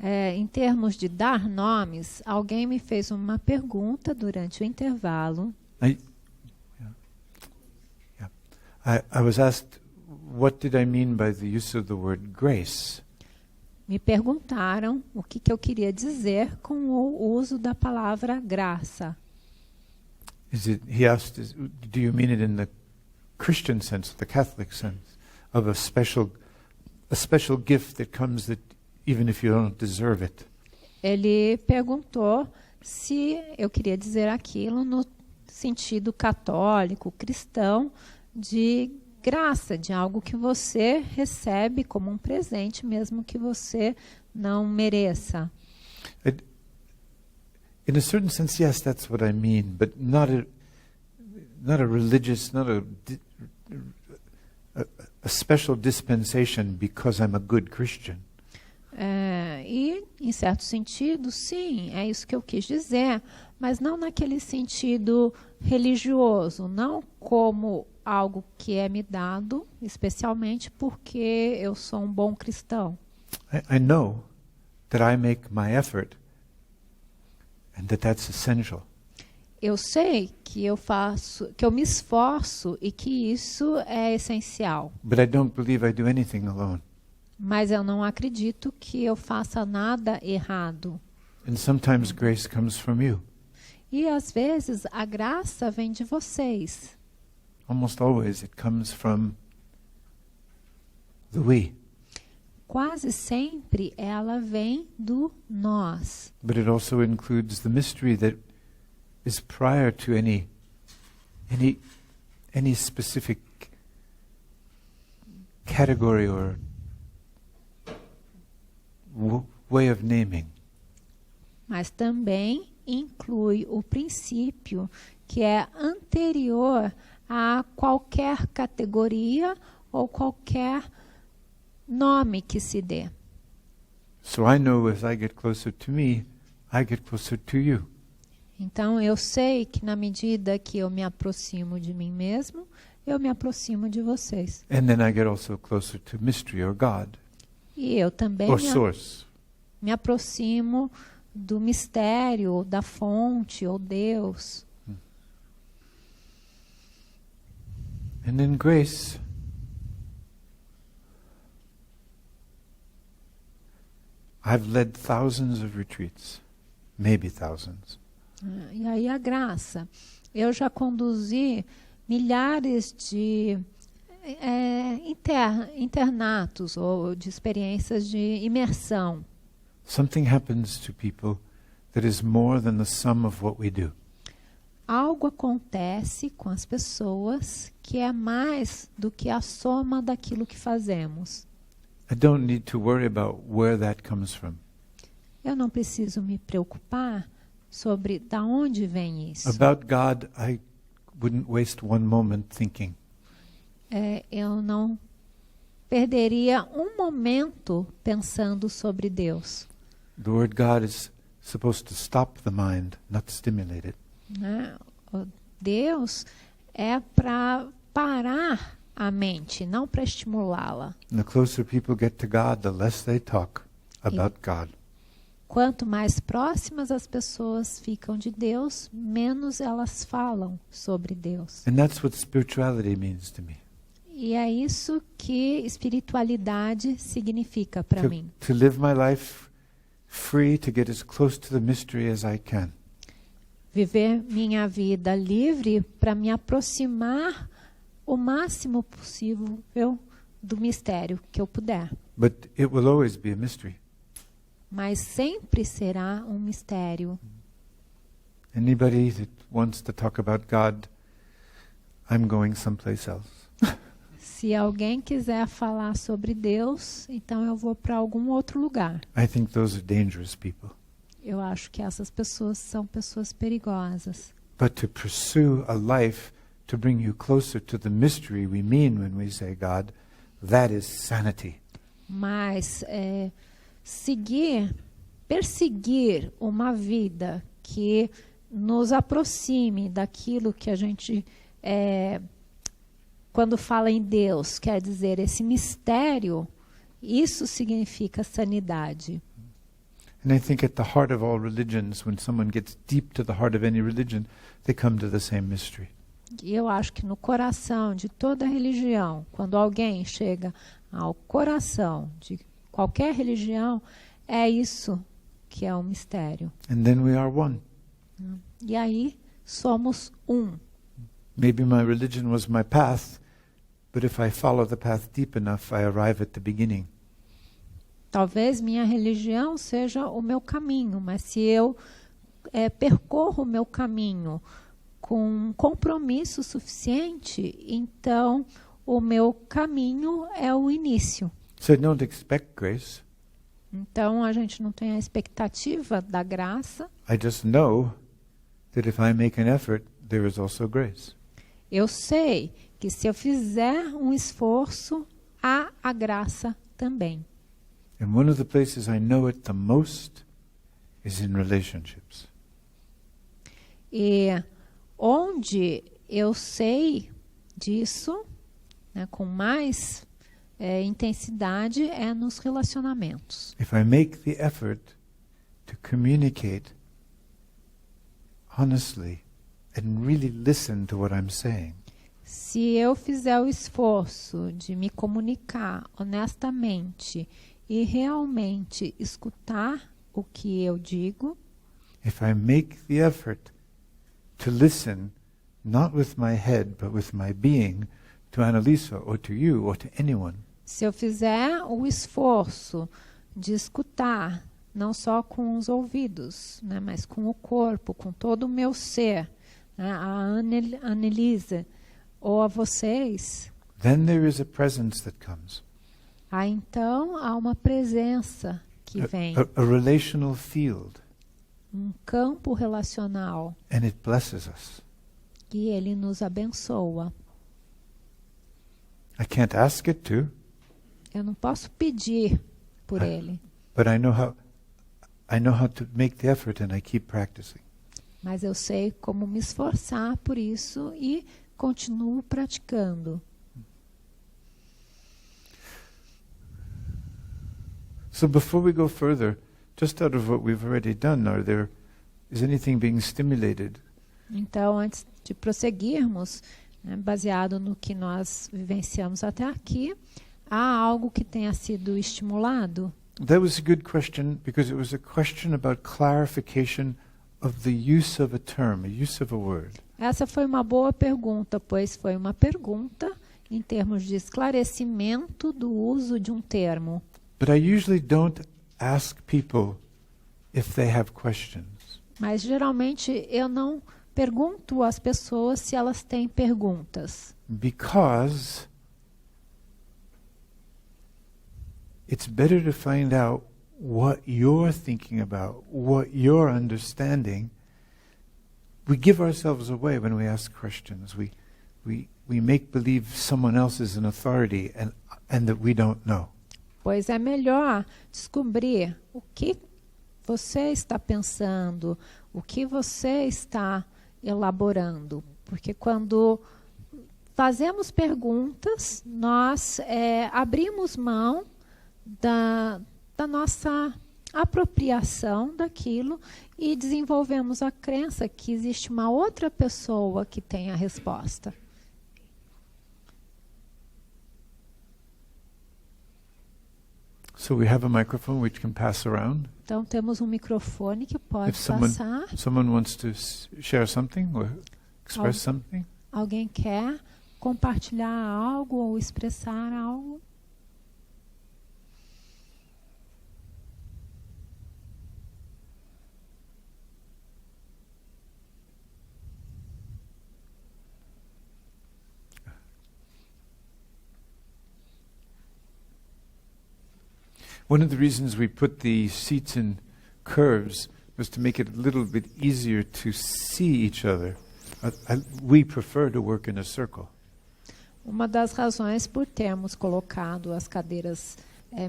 Em termos de dar nomes, alguém me fez uma pergunta durante o intervalo. I was asked, what did I mean by the use of the word grace? Me perguntaram o que eu queria dizer com o uso da palavra graça. He asked, do you mean it in the Christian sense, the Catholic sense, of a special a special gift that comes that even if you don't deserve it. Ele perguntou se eu queria dizer aquilo no sentido católico, cristão, de graça, de algo que você recebe como um presente, mesmo que você não mereça. In a certain sense, yes, that's what I mean, but not a religious, not a special dispensation because I'm a good Christian. E, em certo sentido, sim, é isso que eu quis dizer, mas não naquele sentido religioso, não como algo que é me dado, especialmente porque eu sou um bom cristão. I know that I make my effort and that's essential. Eu sei que eu faço, que eu me esforço e que isso é essencial. But I don't believe I do anything alone. Mas eu não acredito que eu faça nada errado. And sometimes grace comes from you. E às vezes a graça vem de vocês. Almost always it comes from the we. Quase sempre ela vem do nós. But it also includes the mystery that is prior to any specific category or way of naming. Mas também inclui o princípio que é anterior a qualquer categoria ou qualquer nome que se dê. So I know as I get closer to me, I get closer to you. Então eu sei que na medida que eu me aproximo de mim mesmo, eu me aproximo de vocês. And then I get also closer to mystery or God E eu também or source. me aproximo do mistério, ou da fonte, ou Deus. And in grace, I've led thousands of retreats, maybe thousands. E aí a graça. Eu já conduzi milhares de internatos ou de experiências de imersão. Something happens to people that is more than the sum of what we do. Algo acontece com as pessoas que é mais do que a soma daquilo que fazemos. I don't need to worry about where that comes from. Eu não preciso me preocupar sobre da onde vem isso. About God, I wouldn't waste one moment thinking. Eu não perderia um momento pensando sobre Deus. The word God is supposed to stop the mind, not stimulate it. Né? O Deus é para parar a mente, não para estimulá-la. And the closer people get to God, the less they talk about God. Quanto mais próximas as pessoas ficam de Deus, menos elas falam sobre Deus. And that's what spirituality means to me. E é isso que espiritualidade significa para mim. To live my life free, to get as close to the mystery as I can. Viver minha vida livre para me aproximar o máximo possível do mistério que eu puder. But it will always be a mystery. Mas sempre será um mistério. Anybody that wants to talk about God, I'm going someplace else. Se alguém quiser falar sobre Deus, então eu vou para algum outro lugar. I think those are dangerous people. Eu acho que essas pessoas são pessoas perigosas. But to pursue a life to bring you closer to the mystery we mean when we say God, that is sanity. Mas perseguir uma vida que nos aproxime daquilo que a gente, quando fala em Deus, quer dizer esse mistério, isso significa sanidade. And I think at the heart of all religions, when someone gets deep to the heart of any religion, they come to the same mystery. E eu acho que no coração de toda religião, quando alguém chega ao coração de qualquer religião, é isso que é o mistério. And then we are one. E aí somos um. Maybe my religion was my path, but if I follow the path deep enough, I arrive at the beginning. Talvez minha religião seja o meu caminho, mas se eu percorro o meu caminho com compromisso suficiente, então o meu caminho é o início. So I don't expect grace. Então a gente não tem a expectativa da graça. I just know that if I make an effort, there is also grace. Eu sei que se eu fizer um esforço, há a graça também. And one of the places I know it the most is in relationships. E onde eu sei disso, né, com mais intensidade, é nos relacionamentos. If I make the effort to communicate honestly and really listen to what I'm saying, Se eu fizer o esforço de me comunicar honestamente e realmente escutar o que eu digo, if I make the effort to listen, not with my head, but with my being, to Annalisa or to you or to anyone, se eu fizer o esforço de escutar, não só com os ouvidos, né, mas com o corpo, com todo o meu ser, né, a Annelise ou a vocês, then there is a presence that comes, aí então há uma presença que vem, a relational field, um campo relacional, and it blesses us. que ele nos abençoa. I can't ask it to, Eu não posso pedir por ele, but I know how to make the effort, and I keep practicing. mas eu sei como me esforçar por isso e continuo praticando. So before we go further, just out of what we've already done, is anything being stimulated? Então, antes de prosseguirmos, né, baseado no que nós vivenciamos até aqui, há algo que tenha sido estimulado? That was a good question because it was a question about clarification of the use of a term, a use of a word. Essa foi uma boa pergunta, pois foi uma pergunta em termos de esclarecimento do uso de um termo. But I usually don't ask people if they have questions. Mas geralmente eu não pergunto às pessoas se elas têm perguntas. Because it's better to find out what you're thinking about, what you're understanding. We give ourselves away when we ask questions. We make believe someone else is an authority and that we don't know. Pois é melhor descobrir o que você está pensando, o que você está elaborando. Porque quando fazemos perguntas, nós abrimos mão da nossa apropriação daquilo e desenvolvemos a crença que existe uma outra pessoa que tem a resposta. So we have a microphone which can pass around. Então temos um microfone que pode If passar. someone wants to share something or express something. Alguém quer compartilhar algo ou expressar algo? One of the reasons we put the seats in curves was to make it a little bit easier to see each other. We prefer to work in a circle. Uma das razões por termos colocado as cadeiras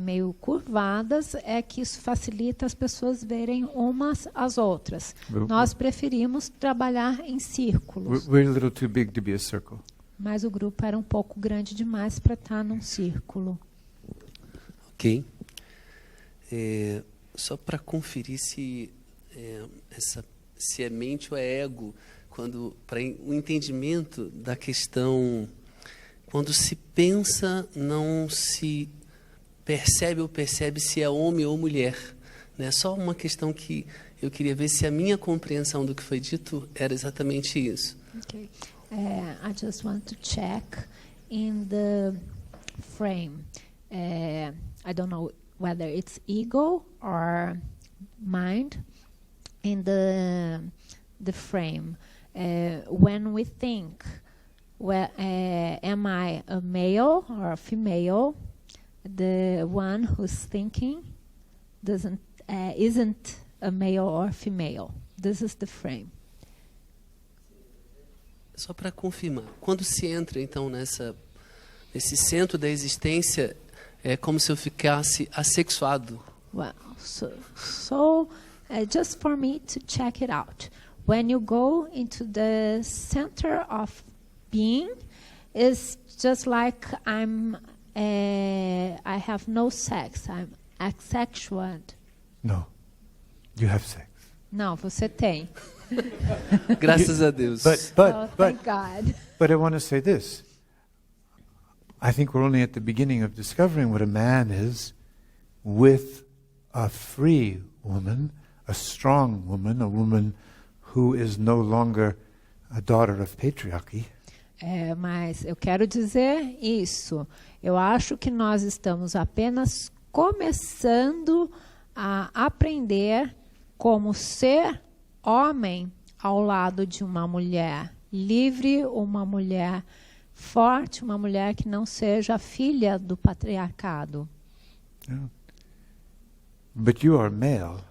meio curvadas é que isso facilita as pessoas verem umas às outras. Nós preferimos trabalhar em círculos. We're a little too big to be a circle. Mas o grupo era um pouco grande demais para estar num círculo. Ok. Só para conferir se é mente ou é ego, para o entendimento da questão, quando se pensa, não se percebe ou percebe se é homem ou mulher. Né? Só uma questão que eu queria ver se a minha compreensão do que foi dito era exatamente isso. Okay. I just want to check in the frame. I don't know whether it's ego or mind, in the frame. When we think, well, am I a male or a female? The one who's thinking isn't a male or female. This is the frame. Só para confirmar, quando se entra então nesse centro da existência, é como se eu ficasse assexuado. Well, so just for me to check it out. When you go into the center of being, it's just like I have no sex. I'm asexual. No, you have sex. Não, você tem. Graças a Deus. Thank God. But I want to say this. I think we're only at the beginning of discovering what a man is with a free woman, a strong woman, a woman who is no longer a daughter of patriarchy. Mas eu quero dizer isso. Eu acho que nós estamos apenas começando a aprender como ser homem ao lado de uma mulher livre, uma mulher forte, uma mulher que não seja filha do patriarcado. Yeah. But you are male.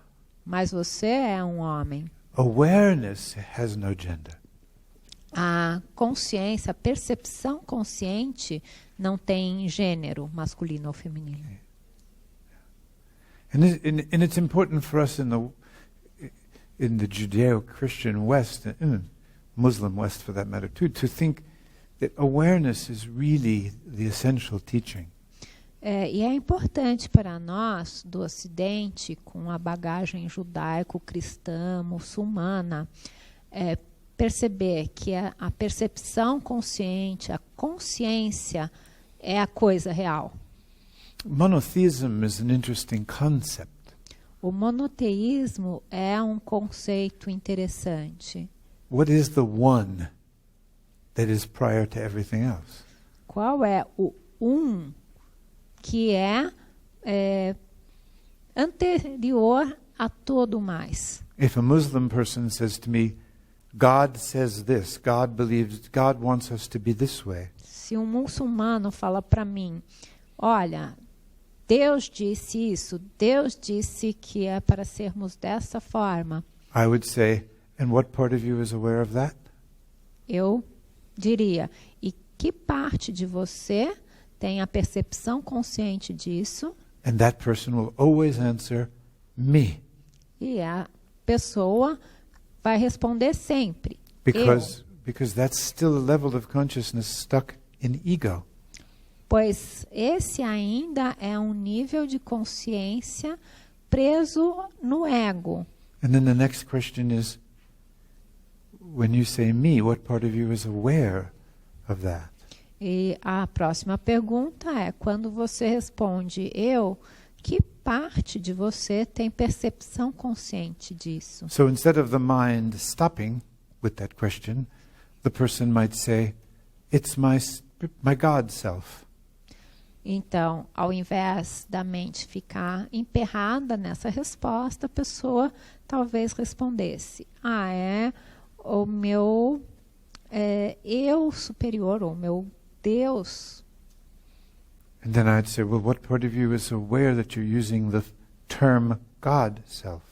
Mas você é um homem. Awareness has no gender. A consciência, a percepção consciente não tem gênero, masculino ou feminino. And it's important for us in the Judeo-Christian West, Muslim West for that matter too, to think that awareness is really the essential teaching. E é importante para nós do Ocidente, com a bagagem judaico-cristã, muçulmana, perceber que a percepção consciente, a consciência é a coisa real. Monotheism is an interesting concept. O monoteísmo é um conceito interessante. What is the one that is prior to everything else? Qual é o que é anterior a todo mais? If a Muslim person says to me, God says this, God believes, God wants us to be this way. Se um muçulmano fala para mim, olha, Deus disse isso, Deus disse que é para sermos dessa forma. I would say, and what part of you is aware of that? Eu diria, e que parte de você tem a percepção consciente disso? And that person will always answer, me. E a pessoa vai responder sempre, Because that's still a level of consciousness stuck in ego. pois esse ainda é um nível de consciência preso no ego. And then the next question is, when you say me, what part of you is aware of that? E a próxima pergunta é, quando você responde eu, que parte de você tem percepção consciente disso? So instead of the mind stopping with that question, the person might say, it's my God self. Então, ao invés da mente ficar emperrada nessa resposta, a pessoa talvez respondesse, é o meu eu superior, ou o meu Deus. And then I'd say, well, what part of you is aware that you're using the term God self?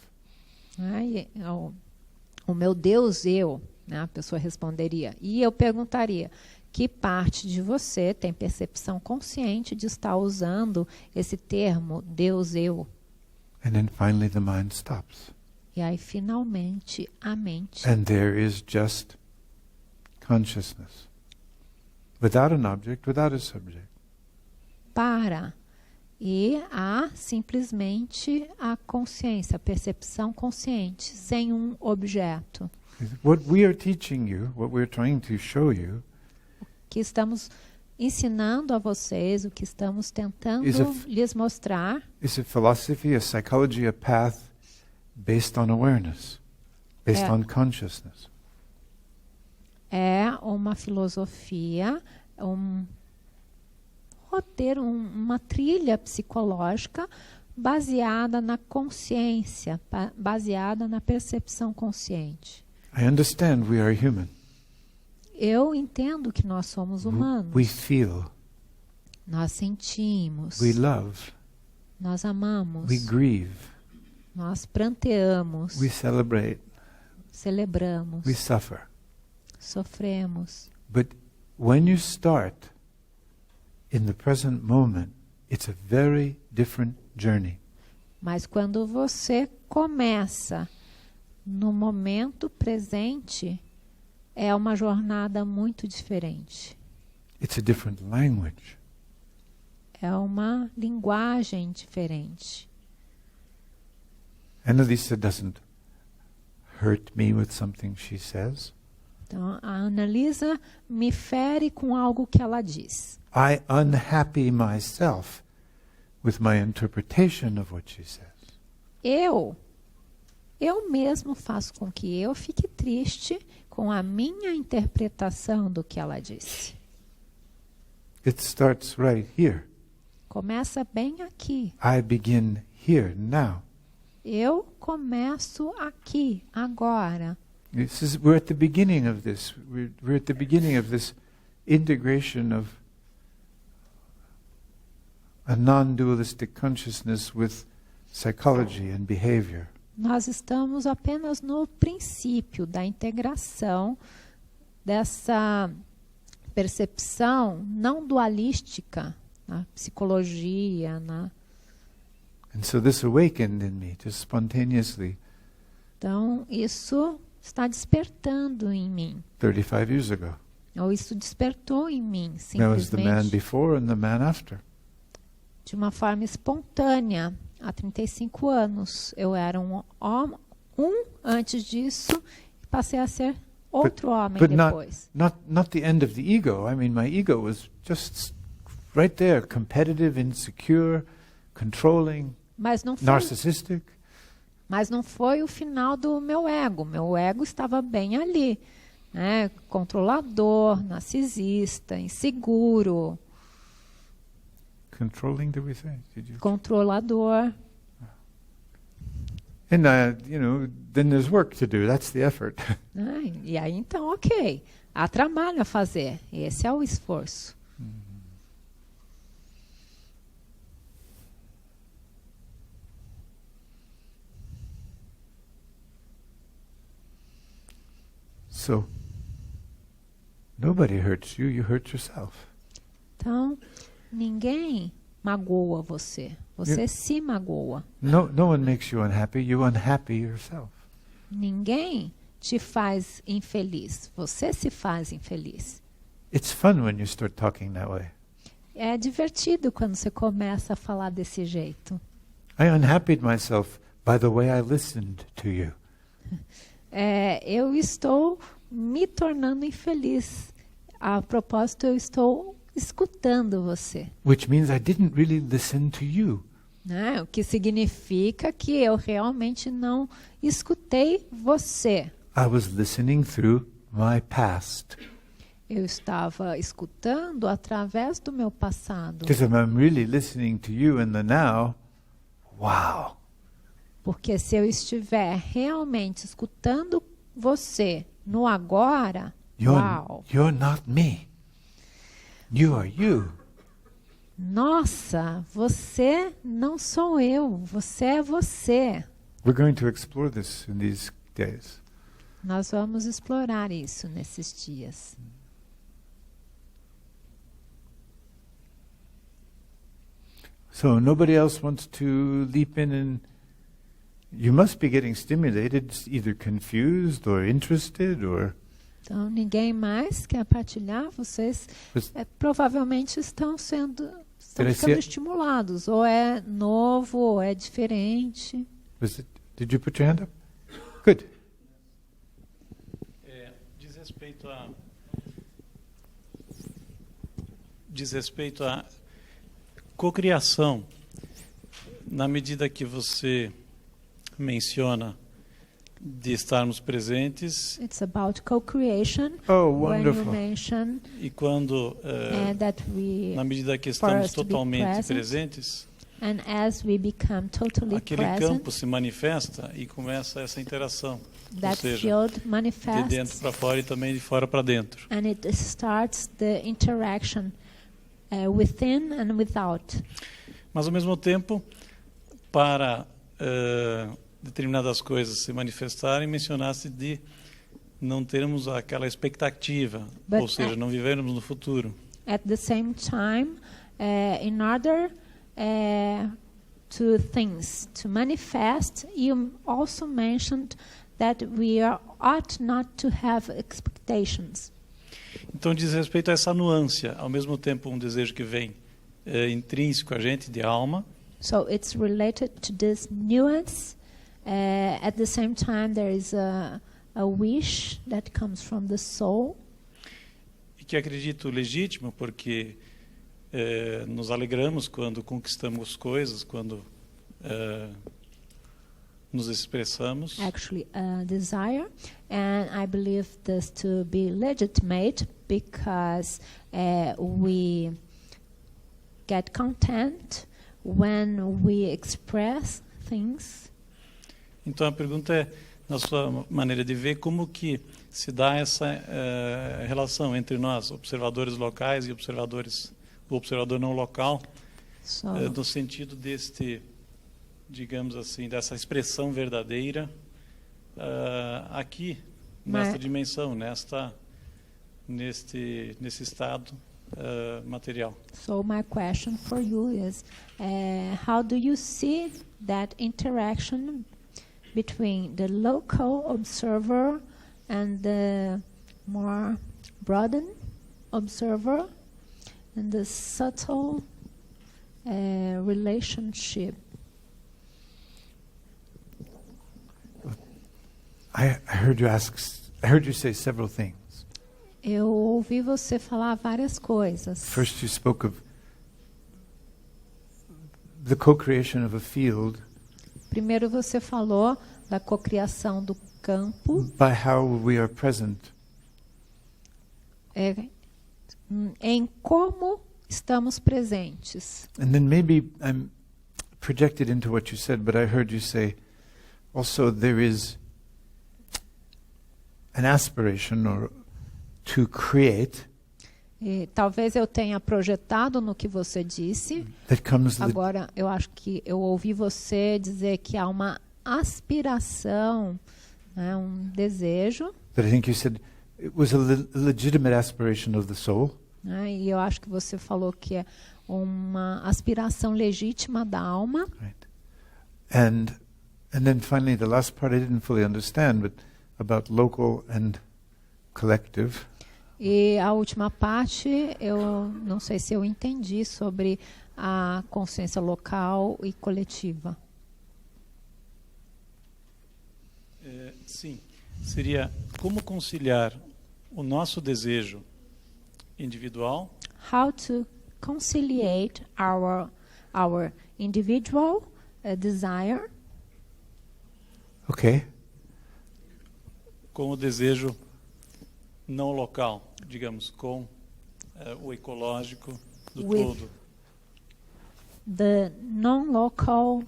O meu Deus eu, né? A pessoa responderia. E eu perguntaria, que parte de você tem percepção consciente de estar usando esse termo Deus eu? And then finally the mind stops. E aí, finalmente, a mente And there is just consciousness. Without an object, without a subject. para. E há simplesmente a consciência, a percepção consciente, sem um objeto. What we are teaching you, what we're trying to show you, Que estamos ensinando a vocês, o que estamos tentando lhes mostrar, is a philosophy, a psychology, a path based on awareness, based on consciousness. é uma filosofia, um roteiro, uma trilha psicológica baseada na consciência, baseada na percepção consciente. I understand we are human. Eu entendo que nós somos humanos. We feel, Nós sentimos, we love, nós amamos, we grieve, nós pranteamos, we celebrate, celebramos, we suffer. sofremos. But when you start in the present moment, it's a very different journey. Mas quando você começa no momento presente, é uma jornada muito diferente. It's a different language. É uma linguagem diferente. Annalisa doesn't hurt me with something she says. Então, a Annalisa me fere com algo que ela diz. I unhappy myself with my interpretation of what she says. Eu mesmo faço com que eu fique triste com a minha interpretação do que ela disse. It starts right here. Começa bem aqui. I begin here now. Eu começo aqui, agora. We're at the beginning of this. We're at the beginning of this integration of a non-dualistic consciousness with psychology and behavior. Nós estamos apenas no princípio da integração dessa percepção não dualística na psicologia, And so this awakened in me just spontaneously Então, isso está despertando em mim. 35 years ago. Ou isso despertou em mim, There was the man simplesmente, before and the man after. de uma forma espontânea. Há 35 anos, eu era um antes disso, e passei a ser outro homem But depois. not the end of the ego. I mean, my ego was just right there, competitive, insecure, controlling, Mas não narcissistic. foi o final do meu ego. Meu ego estava bem ali, né? Controlador, narcisista, inseguro, Controlling, did we say? Did you? controlador. And then there's work to do. That's the effort. Né? E aí, então, ok. Há trabalho a fazer. Esse é o esforço. So, nobody hurts you, you hurt yourself. Então, ninguém magoa você. Você se magoa. No one makes you unhappy, you unhappy yourself. Ninguém te faz infeliz. Você se faz infeliz. It's fun when you start talking that way. É divertido quando você começa a falar desse jeito. I unhappied myself by the way I listened to you. Eu estou me tornando infeliz. A propósito, eu estou escutando você. Which means I didn't really listen to you. Né? O que significa que eu realmente não escutei você. I was listening through my past. Eu estava escutando através do meu passado. Because if I'm really listening to you in the now, wow. Porque se eu estiver realmente escutando você no agora, uau! You're not me. You are you. Nossa, você não sou eu, você é você. We're going to explore this in these days. Nós vamos explorar isso nesses dias. So nobody else wants to leap in and you must be getting stimulated, either confused or interested or... Então, ninguém mais quer partilhar? Vocês provavelmente estão ficando estimulados. Ou é novo, ou é diferente. Did you put your hand up? Good. Diz respeito à cocriação, na medida que você menciona de estarmos presentes. It's about co-creation. Oh, when you wonderful. mention E quando, that we, na medida que for estamos us to be totalmente present. presentes, And as we become totally aquele present, campo se manifesta e começa essa interação. Ou that seja, field de dentro manifests para fora e também de fora para dentro. and it starts the interaction within and without. Mas, ao mesmo tempo, para determinadas coisas se manifestarem, mencionaste de não termos aquela expectativa, But ou seja, não vivermos no futuro. At the same time, in order to things to manifest, you also mentioned that we ought not to have expectations. Então, diz respeito a essa nuance, ao mesmo tempo um desejo que vem intrínseco a gente, de alma, So it's related to this nuance. At the same time, there is a wish that comes from the soul. e que acredito legítimo, porque nos alegramos quando conquistamos coisas, quando nos expressamos. Actually, a desire, and I believe this to be legitimate because we get content when we express things. Então a pergunta é, na sua maneira de ver, como que se dá essa relação entre nós, observadores locais e o observador não local, So, no sentido digamos assim, dessa expressão verdadeira aqui, nesta dimensão, nesse estado material. so my question for you is, how do you see that interaction between the local observer and the more broadened observer and the subtle relationship? I heard you say several things. Eu ouvi você falar várias coisas. First, you spoke of the co-creation of a field Primeiro você falou da cocriação do campo, by how we are present. Em como estamos presentes. And then maybe I'm projected into what you said, but I heard you say also there is an aspiration or to create E talvez eu tenha projetado no que você disse. that comes Agora, eu acho que eu ouvi você dizer que há uma aspiração, né, um desejo, but I think you said it was a legitimate aspiration of the soul. né, e eu acho que você falou que é uma aspiração legítima da alma. Right. And then finally the last part I didn't fully understand, but about local and collective. E a última parte, eu não sei se eu entendi sobre a consciência local e coletiva. Sim, seria como conciliar o nosso desejo individual How to conciliate our individual desire Okay. com o desejo não local, digamos, com o ecológico do With todo. the non-local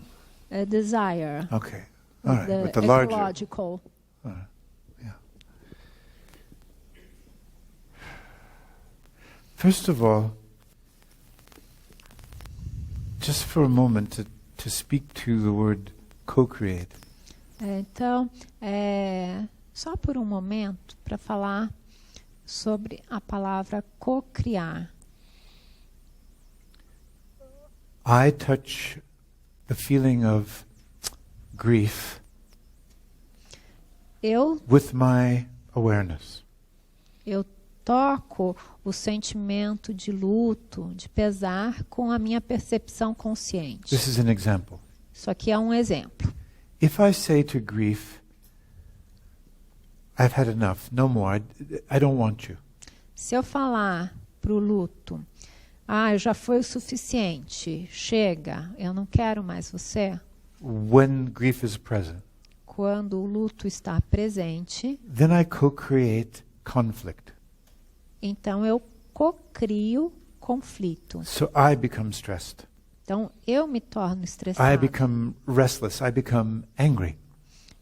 desire, Okay. All right. the But the larger. ecological. All right. Yeah. First of all, just for a moment to speak to the word co-create. Então, só por um momento, para falar sobre a palavra co-criar. I touch the feeling of grief Eu with my awareness. toco o sentimento de luto, de pesar, com a minha percepção consciente. This is an example. Isso aqui é um exemplo. If I say to grief, I've had enough, no more, I don't want you. Se eu falar para o luto, já foi o suficiente, chega, eu não quero mais você. When grief is present, Quando o luto está presente, then I co-create conflict. então eu cocrio conflito. So I become stressed. Então, eu me torno I estressado. become restless. I become angry.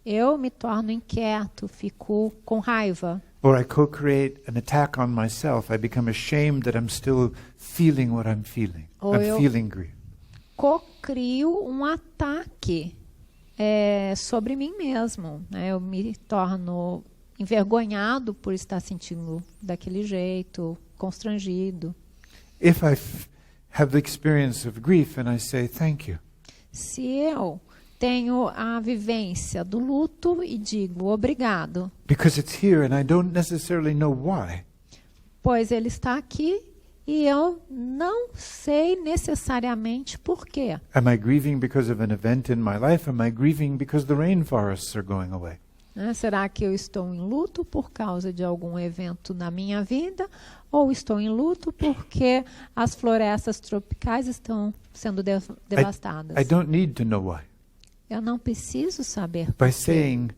Eu me torno inquieto, fico com raiva. Or I co-create an attack on myself. I become ashamed that I'm still feeling what I'm feeling. Ou I'm eu- feeling grief. Co-crio um ataque sobre mim mesmo, né? Eu me torno envergonhado por estar sentindo daquele jeito, constrangido. If I have the experience of grief and I say thank you, Se eu tenho a vivência do luto e digo obrigado, because it's here and I don't necessarily know why, pois ele está aqui e eu não sei necessariamente por quê. am I grieving because of an event in my life? Am I grieving because the rainforests are going away? Né? Será que eu estou em luto por causa de algum evento na minha vida? Ou estou em luto porque as florestas tropicais estão sendo devastadas? I don't need to know why. Eu não preciso saber By por quê. saying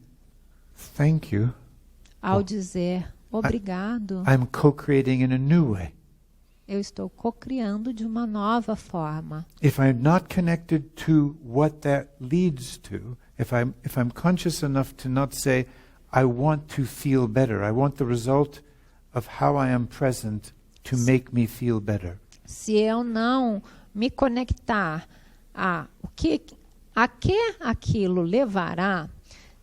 thank you, Ao dizer obrigado, I'm co-creating in a new way. eu estou cocriando de uma nova forma. If I'm not connected to what that leads to, if I'm conscious enough to not say, I want to feel better, I want the result of how I am present to make me feel better. Se eu não me conectar a que aquilo levará,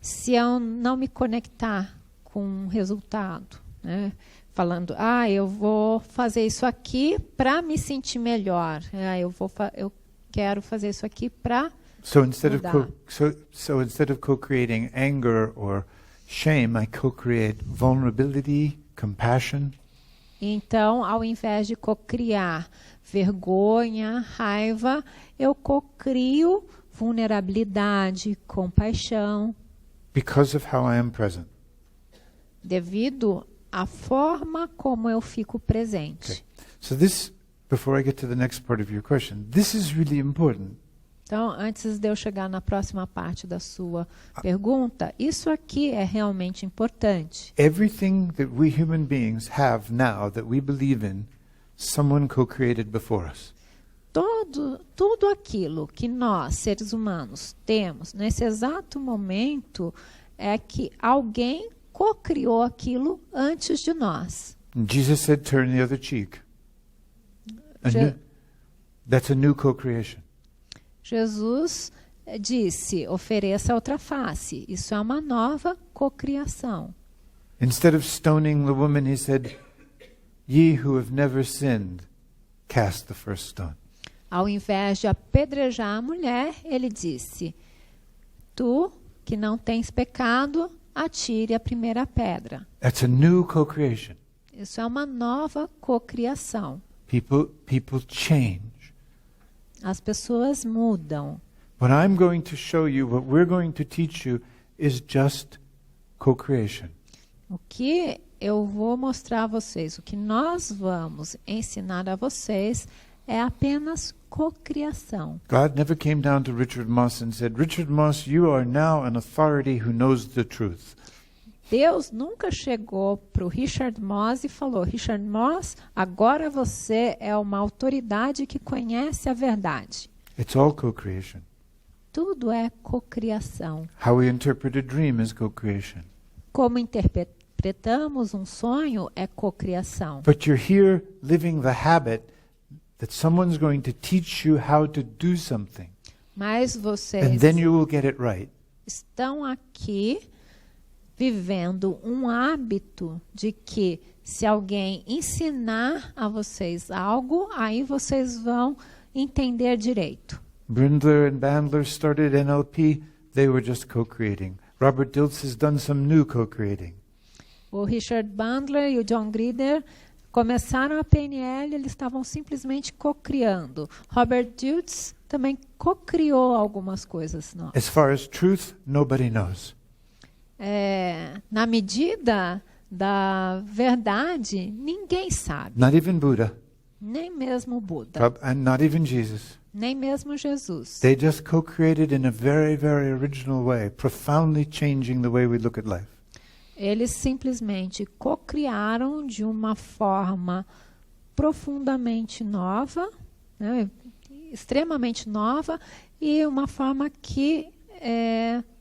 se eu não me conectar com um resultado, né? Falando, eu vou fazer isso aqui para me sentir melhor. Eu quero fazer isso aqui para So instead of mudar. instead of co-creating anger or shame, I co-create vulnerability, compassion. Então, ao invés de cocriar vergonha, raiva, eu cocrio vulnerabilidade, compaixão, Because of how I am present. devido à forma como eu fico presente. Okay. So this, before I get to the next part of your question, this is really important. Então, antes de eu chegar na próxima parte da sua pergunta, isso aqui é realmente importante. Everything that we human beings have now that we believe in, someone co-created before us. Tudo aquilo que nós, seres humanos, temos nesse exato momento é que alguém cocriou aquilo antes de nós. And Jesus said, turn the other cheek. That's a new co-creation. Jesus disse, ofereça outra face. Isso é uma nova cocriação. Instead of stoning the woman, he said, ye who have never sinned, cast the first stone. Ao invés de apedrejar a mulher, ele disse, tu que não tens pecado, atire a primeira pedra. That's a new co-creation. Isso é uma nova cocriação. People change. As pessoas mudam. What I'm going to show you, what we're going to teach you, is just co-creation. O que eu vou mostrar a vocês, o que nós vamos ensinar a vocês é apenas cocriação. God never came down to Richard Moss and said, Richard Moss, you are now an authority who knows the truth. Deus nunca chegou para o Richard Moss e falou, Richard Moss, agora você é uma autoridade que conhece a verdade. It's all co-creation. Tudo é cocriação. How we interpret a dream is co-creation. Como interpretamos um sonho é cocriação. But you're here living the habit that someone's going to teach you how to do something. Mas And vocês then you will get it right. estão aqui vivendo um hábito de que se alguém ensinar a vocês algo, aí vocês vão entender direito. Brindler and Bandler started NLP, they were just co-creating. Robert Dilts has done some new co-creating. O Richard Bandler e o John Grider começaram a PNL, eles estavam simplesmente cocriando. Robert Dilts também cocriou algumas coisas novas. As far as truth, nobody knows. Na medida da verdade, ninguém sabe. Not even Buddha, Nem mesmo Buda, and not even Jesus. nem mesmo Jesus. They just co-created in a very, very original way, profoundly changing the way we look at life. Eles simplesmente cocriaram de uma forma profundamente nova, né? extremamente nova e uma forma que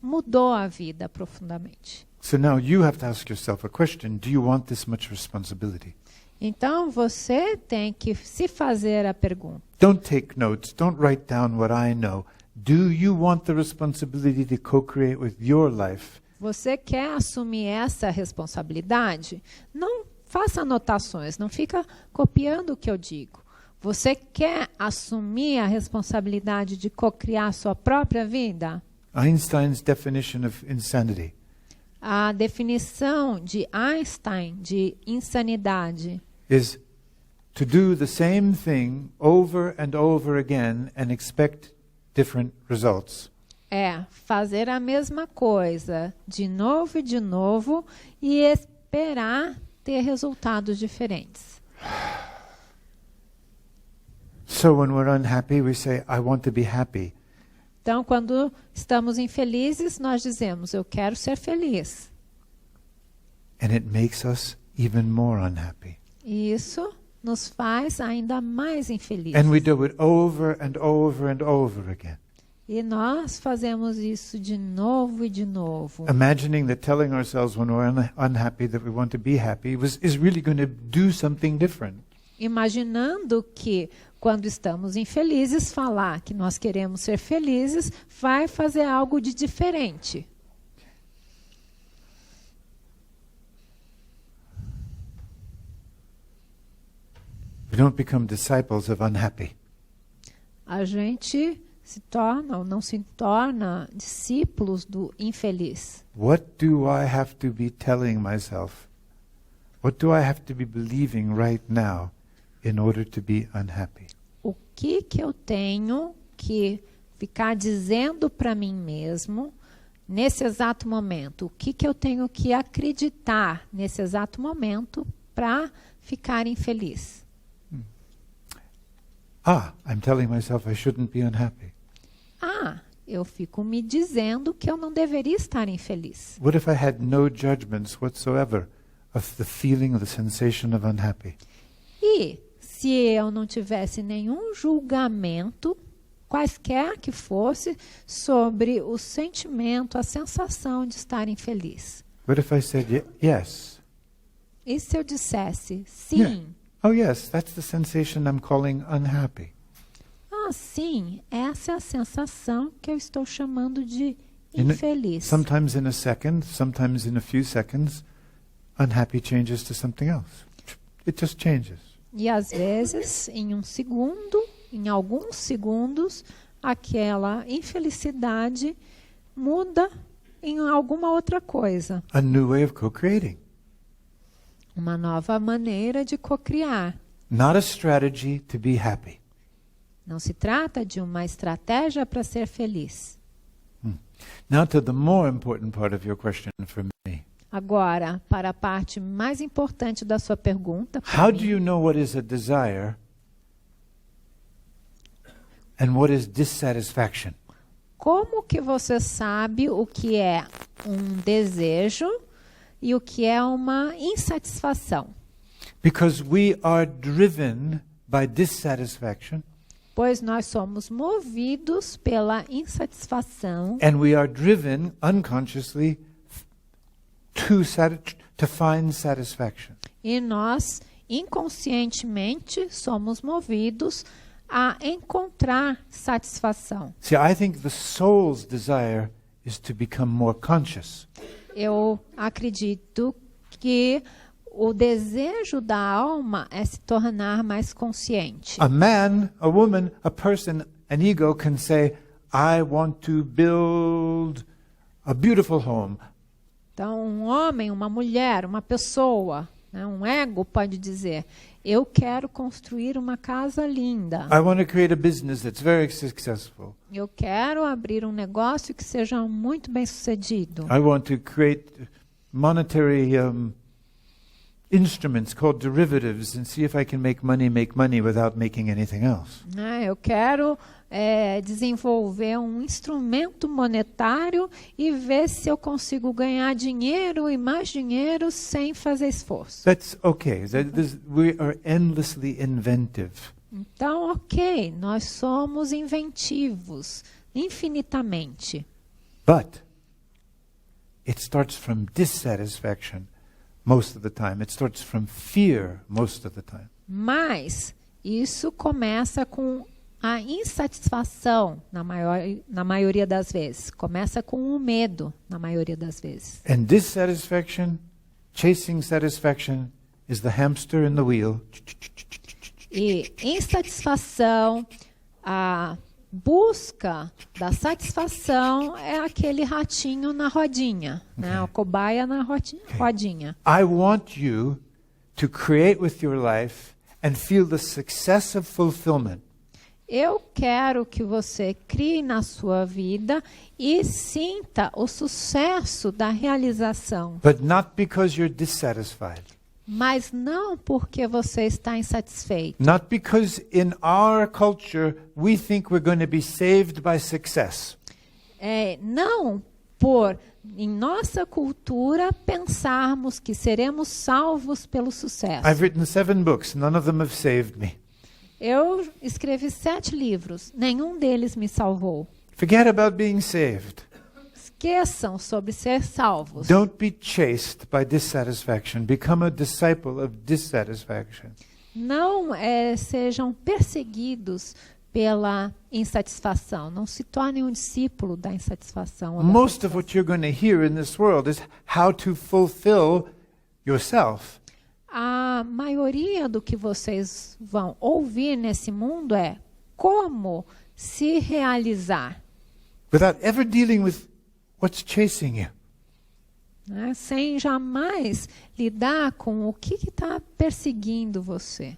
mudou a vida profundamente. So now you have to ask yourself a question. Do you want this much responsibility? Então você tem que se fazer a pergunta. Don't take notes. Don't write down what I know. Do you want the responsibility to co-create with your life? Você quer assumir essa responsabilidade? Não faça anotações, não fica copiando o que eu digo. Você quer assumir a responsabilidade de co-criar sua própria vida? Einstein's definition of insanity. A definição de Einstein de insanidade Is to do the same thing over and over again and expect different results. é fazer a mesma coisa de novo e esperar ter resultados diferentes. So when we're unhappy, we say, I want to be happy. Então, quando estamos infelizes, nós dizemos, eu quero ser feliz. And it makes us even more unhappy. E isso nos faz ainda mais infelizes. And we do it over and over and over again. E nós fazemos isso de novo e de novo. Imagining that telling ourselves when we're unhappy that we want to be happy is really going to do something different. Imaginando que, quando estamos infelizes, falar que nós queremos ser felizes vai fazer algo de diferente. We don't become disciples of unhappy. A gente se torna ou não se torna discípulos do infeliz. What do I have to be telling myself? What do I have to be believing right now in order to be unhappy? O que eu tenho que ficar dizendo para mim mesmo nesse exato momento? O que eu tenho que acreditar nesse exato momento para ficar infeliz? I'm telling myself I shouldn't be unhappy. Eu fico me dizendo que eu não deveria estar infeliz. What if I had no judgments whatsoever of the feeling, the sensation of unhappy? E se eu não tivesse nenhum julgamento, quaisquer que fosse, sobre o sentimento, a sensação de estar infeliz? What if I said yes? E se eu dissesse sim? Yeah. Oh yes, that's the sensation I'm calling unhappy. Sim, essa é a sensação que eu estou chamando de In infeliz. Sometimes in a second, sometimes in a few seconds, unhappy changes to something else. It just changes. E às vezes, em um segundo, em alguns segundos, aquela infelicidade muda em alguma outra coisa. A new way of co-creating. Uma nova maneira de cocriar. Not a strategy to be happy. Não se trata de uma estratégia para ser feliz. Now to the more important part of your question for me. Agora, para a parte mais importante da sua pergunta. How do you know what is a desire and what is dissatisfaction? Como que você sabe o que é um desejo e o que é uma insatisfação? Because we are driven by dissatisfaction. Pois nós somos movidos pela insatisfação. And we are driven unconsciously to find satisfaction. E nós, inconscientemente, somos movidos a encontrar satisfação. See, I think the soul's desire is to become more conscious. Eu acredito que o desejo da alma é se tornar mais consciente. A man, a woman, a person, an ego can say, I want to build a beautiful home. Então, um homem, uma mulher, uma pessoa, né, um ego pode dizer, eu quero construir uma casa linda. I want to create a business that's very successful. Eu quero abrir um negócio que seja muito bem sucedido. I want to create monetary instruments called derivatives and see if I can make money without making anything else. Eu quero desenvolver um instrumento monetário e ver se eu consigo ganhar dinheiro e mais dinheiro sem fazer esforço. That's okay. We are endlessly inventive. Então, ok, nós somos inventivos, infinitamente. But it starts from dissatisfaction most of the time. It starts from fear most of the time. Mas isso começa com a insatisfação, na maioria das vezes. Começa com o medo, na maioria das vezes. And dissatisfaction, chasing satisfaction, is the hamster in the wheel. E insatisfação, a busca da satisfação é aquele ratinho na rodinha, né? O cobaia na rodinha. I want you to create with your life and feel the success of fulfillment. Eu quero que você crie na sua vida e sinta o sucesso da realização. But not because you're dissatisfied. Mas não porque você está insatisfeito. Not because in our culture we think we're going to be saved by success. Não por, em nossa cultura, pensarmos que seremos salvos pelo sucesso. I've written 7 books. None of them have saved me. Eu escrevi 7 livros. Nenhum deles me salvou. Forget about being saved. Esqueçam sobre ser salvos. Don't be chased by dissatisfaction. Become a disciple of dissatisfaction. Não sejam perseguidos pela insatisfação. Não se tornem um discípulo da insatisfação. Ou da Most of what you're going to hear in this world is how to fulfill yourself. A maioria do que vocês vão ouvir nesse mundo é como se realizar, Without ever dealing with what's chasing you. né? Sem jamais lidar com o que está perseguindo você.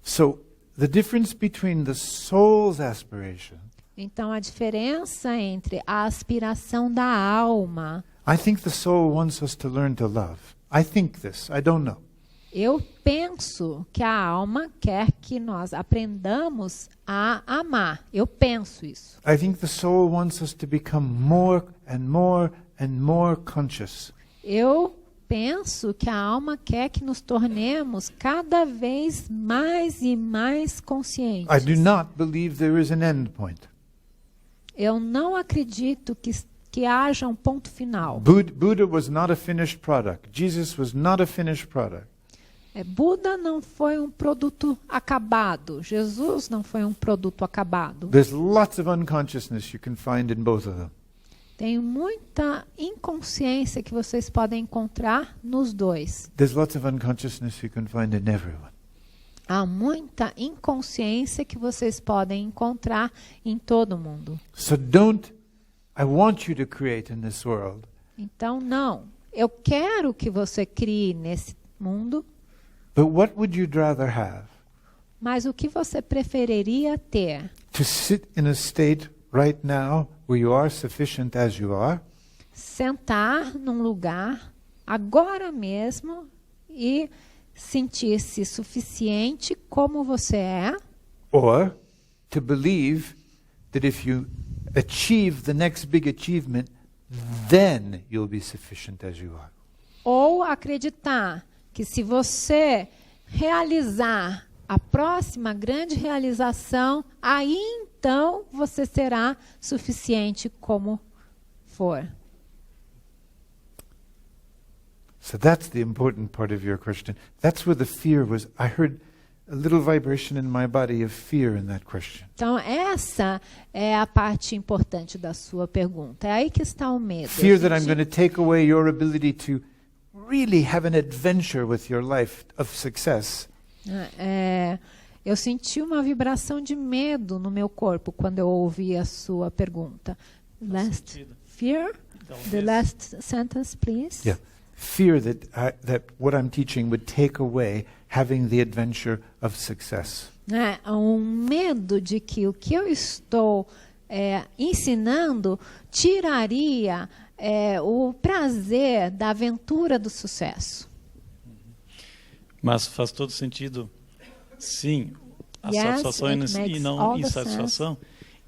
So the difference between the soul's aspiration, Então, a diferença entre a aspiração da alma, I think the soul wants us to learn to love. I think this. I don't know. eu penso que a alma quer que nós aprendamos a amar. Eu penso isso. I think the soul wants us to become more and more and more conscious. Eu penso que a alma quer que nos tornemos cada vez mais e mais conscientes. I do not believe there is an end point. Eu não acredito que haja um ponto final. Buddha was not a finished product. Jesus was not a finished product. Buda não foi um produto acabado. Jesus não foi um produto acabado. There's lots of unconsciousness you can find in both of them. Tem muita inconsciência que vocês podem encontrar nos dois. There's lots of unconsciousness you can find in everyone. Há muita inconsciência que vocês podem encontrar em todo mundo. So I want you to create in this world. Então, não. Eu quero que você crie nesse mundo, But what would you rather have? mas o que você preferiria ter? To sit in a state right now where you are sufficient as you are? Sentar num lugar agora mesmo e sentir-se suficiente como você é? Or to believe that if you achieve the next big achievement, then you'll be sufficient as you are? Ou acreditar que se você realizar a próxima grande realização, aí então você será suficiente como for. So that's the important part of your question. That's where the fear was. I heard a little vibration in my body of fear in that question. Então, essa é a parte importante da sua pergunta. É aí que está o medo. Fear that I'm going to take away your ability to really have an adventure with your life of success. Eu senti uma vibração de medo no meu corpo quando eu ouvi a sua pergunta. Fear? The last sentence, please. Yeah. Fear that what I'm teaching would take away having the adventure of success. Um medo de que o que eu estou ensinando tiraria o prazer da aventura do sucesso. Mas faz todo sentido, sim, a Yes, satisfação it e não makes all the insatisfação.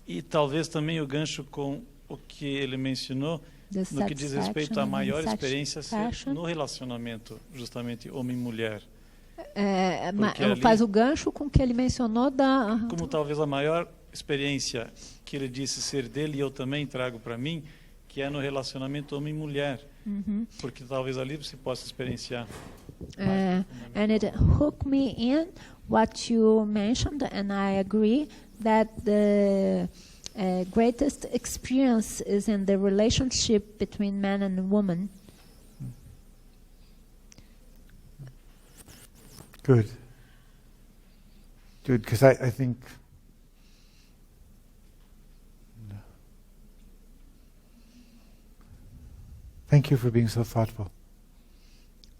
E talvez também o gancho com o que ele mencionou, no que diz respeito à maior experiência ser no relacionamento, justamente homem e mulher. Porque ali- faz o gancho com o que ele mencionou da... Como talvez a maior experiência que ele disse ser dele, e eu também trago para mim, que é no relacionamento homem-mulher. Porque talvez ali você possa experienciar. And it hooked me in what you mentioned, and I agree that the greatest experience is in the relationship between man and woman. Good. Good, because I think thank you for being so thoughtful.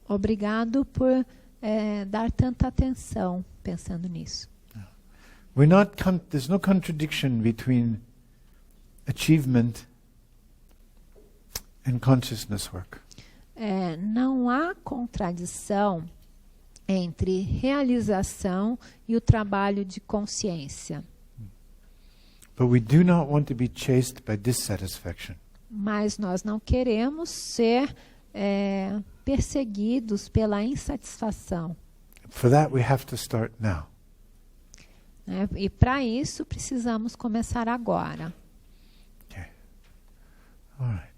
Obrigado por dar tanta atenção pensando nisso. There's no contradiction between achievement and consciousness work. Não há contradição entre realização e o trabalho de consciência. But we do not want to be chased by dissatisfaction. Mas nós não queremos ser perseguidos pela insatisfação. For that we have to start now. Né? E para isso precisamos começar agora. Okay. All right.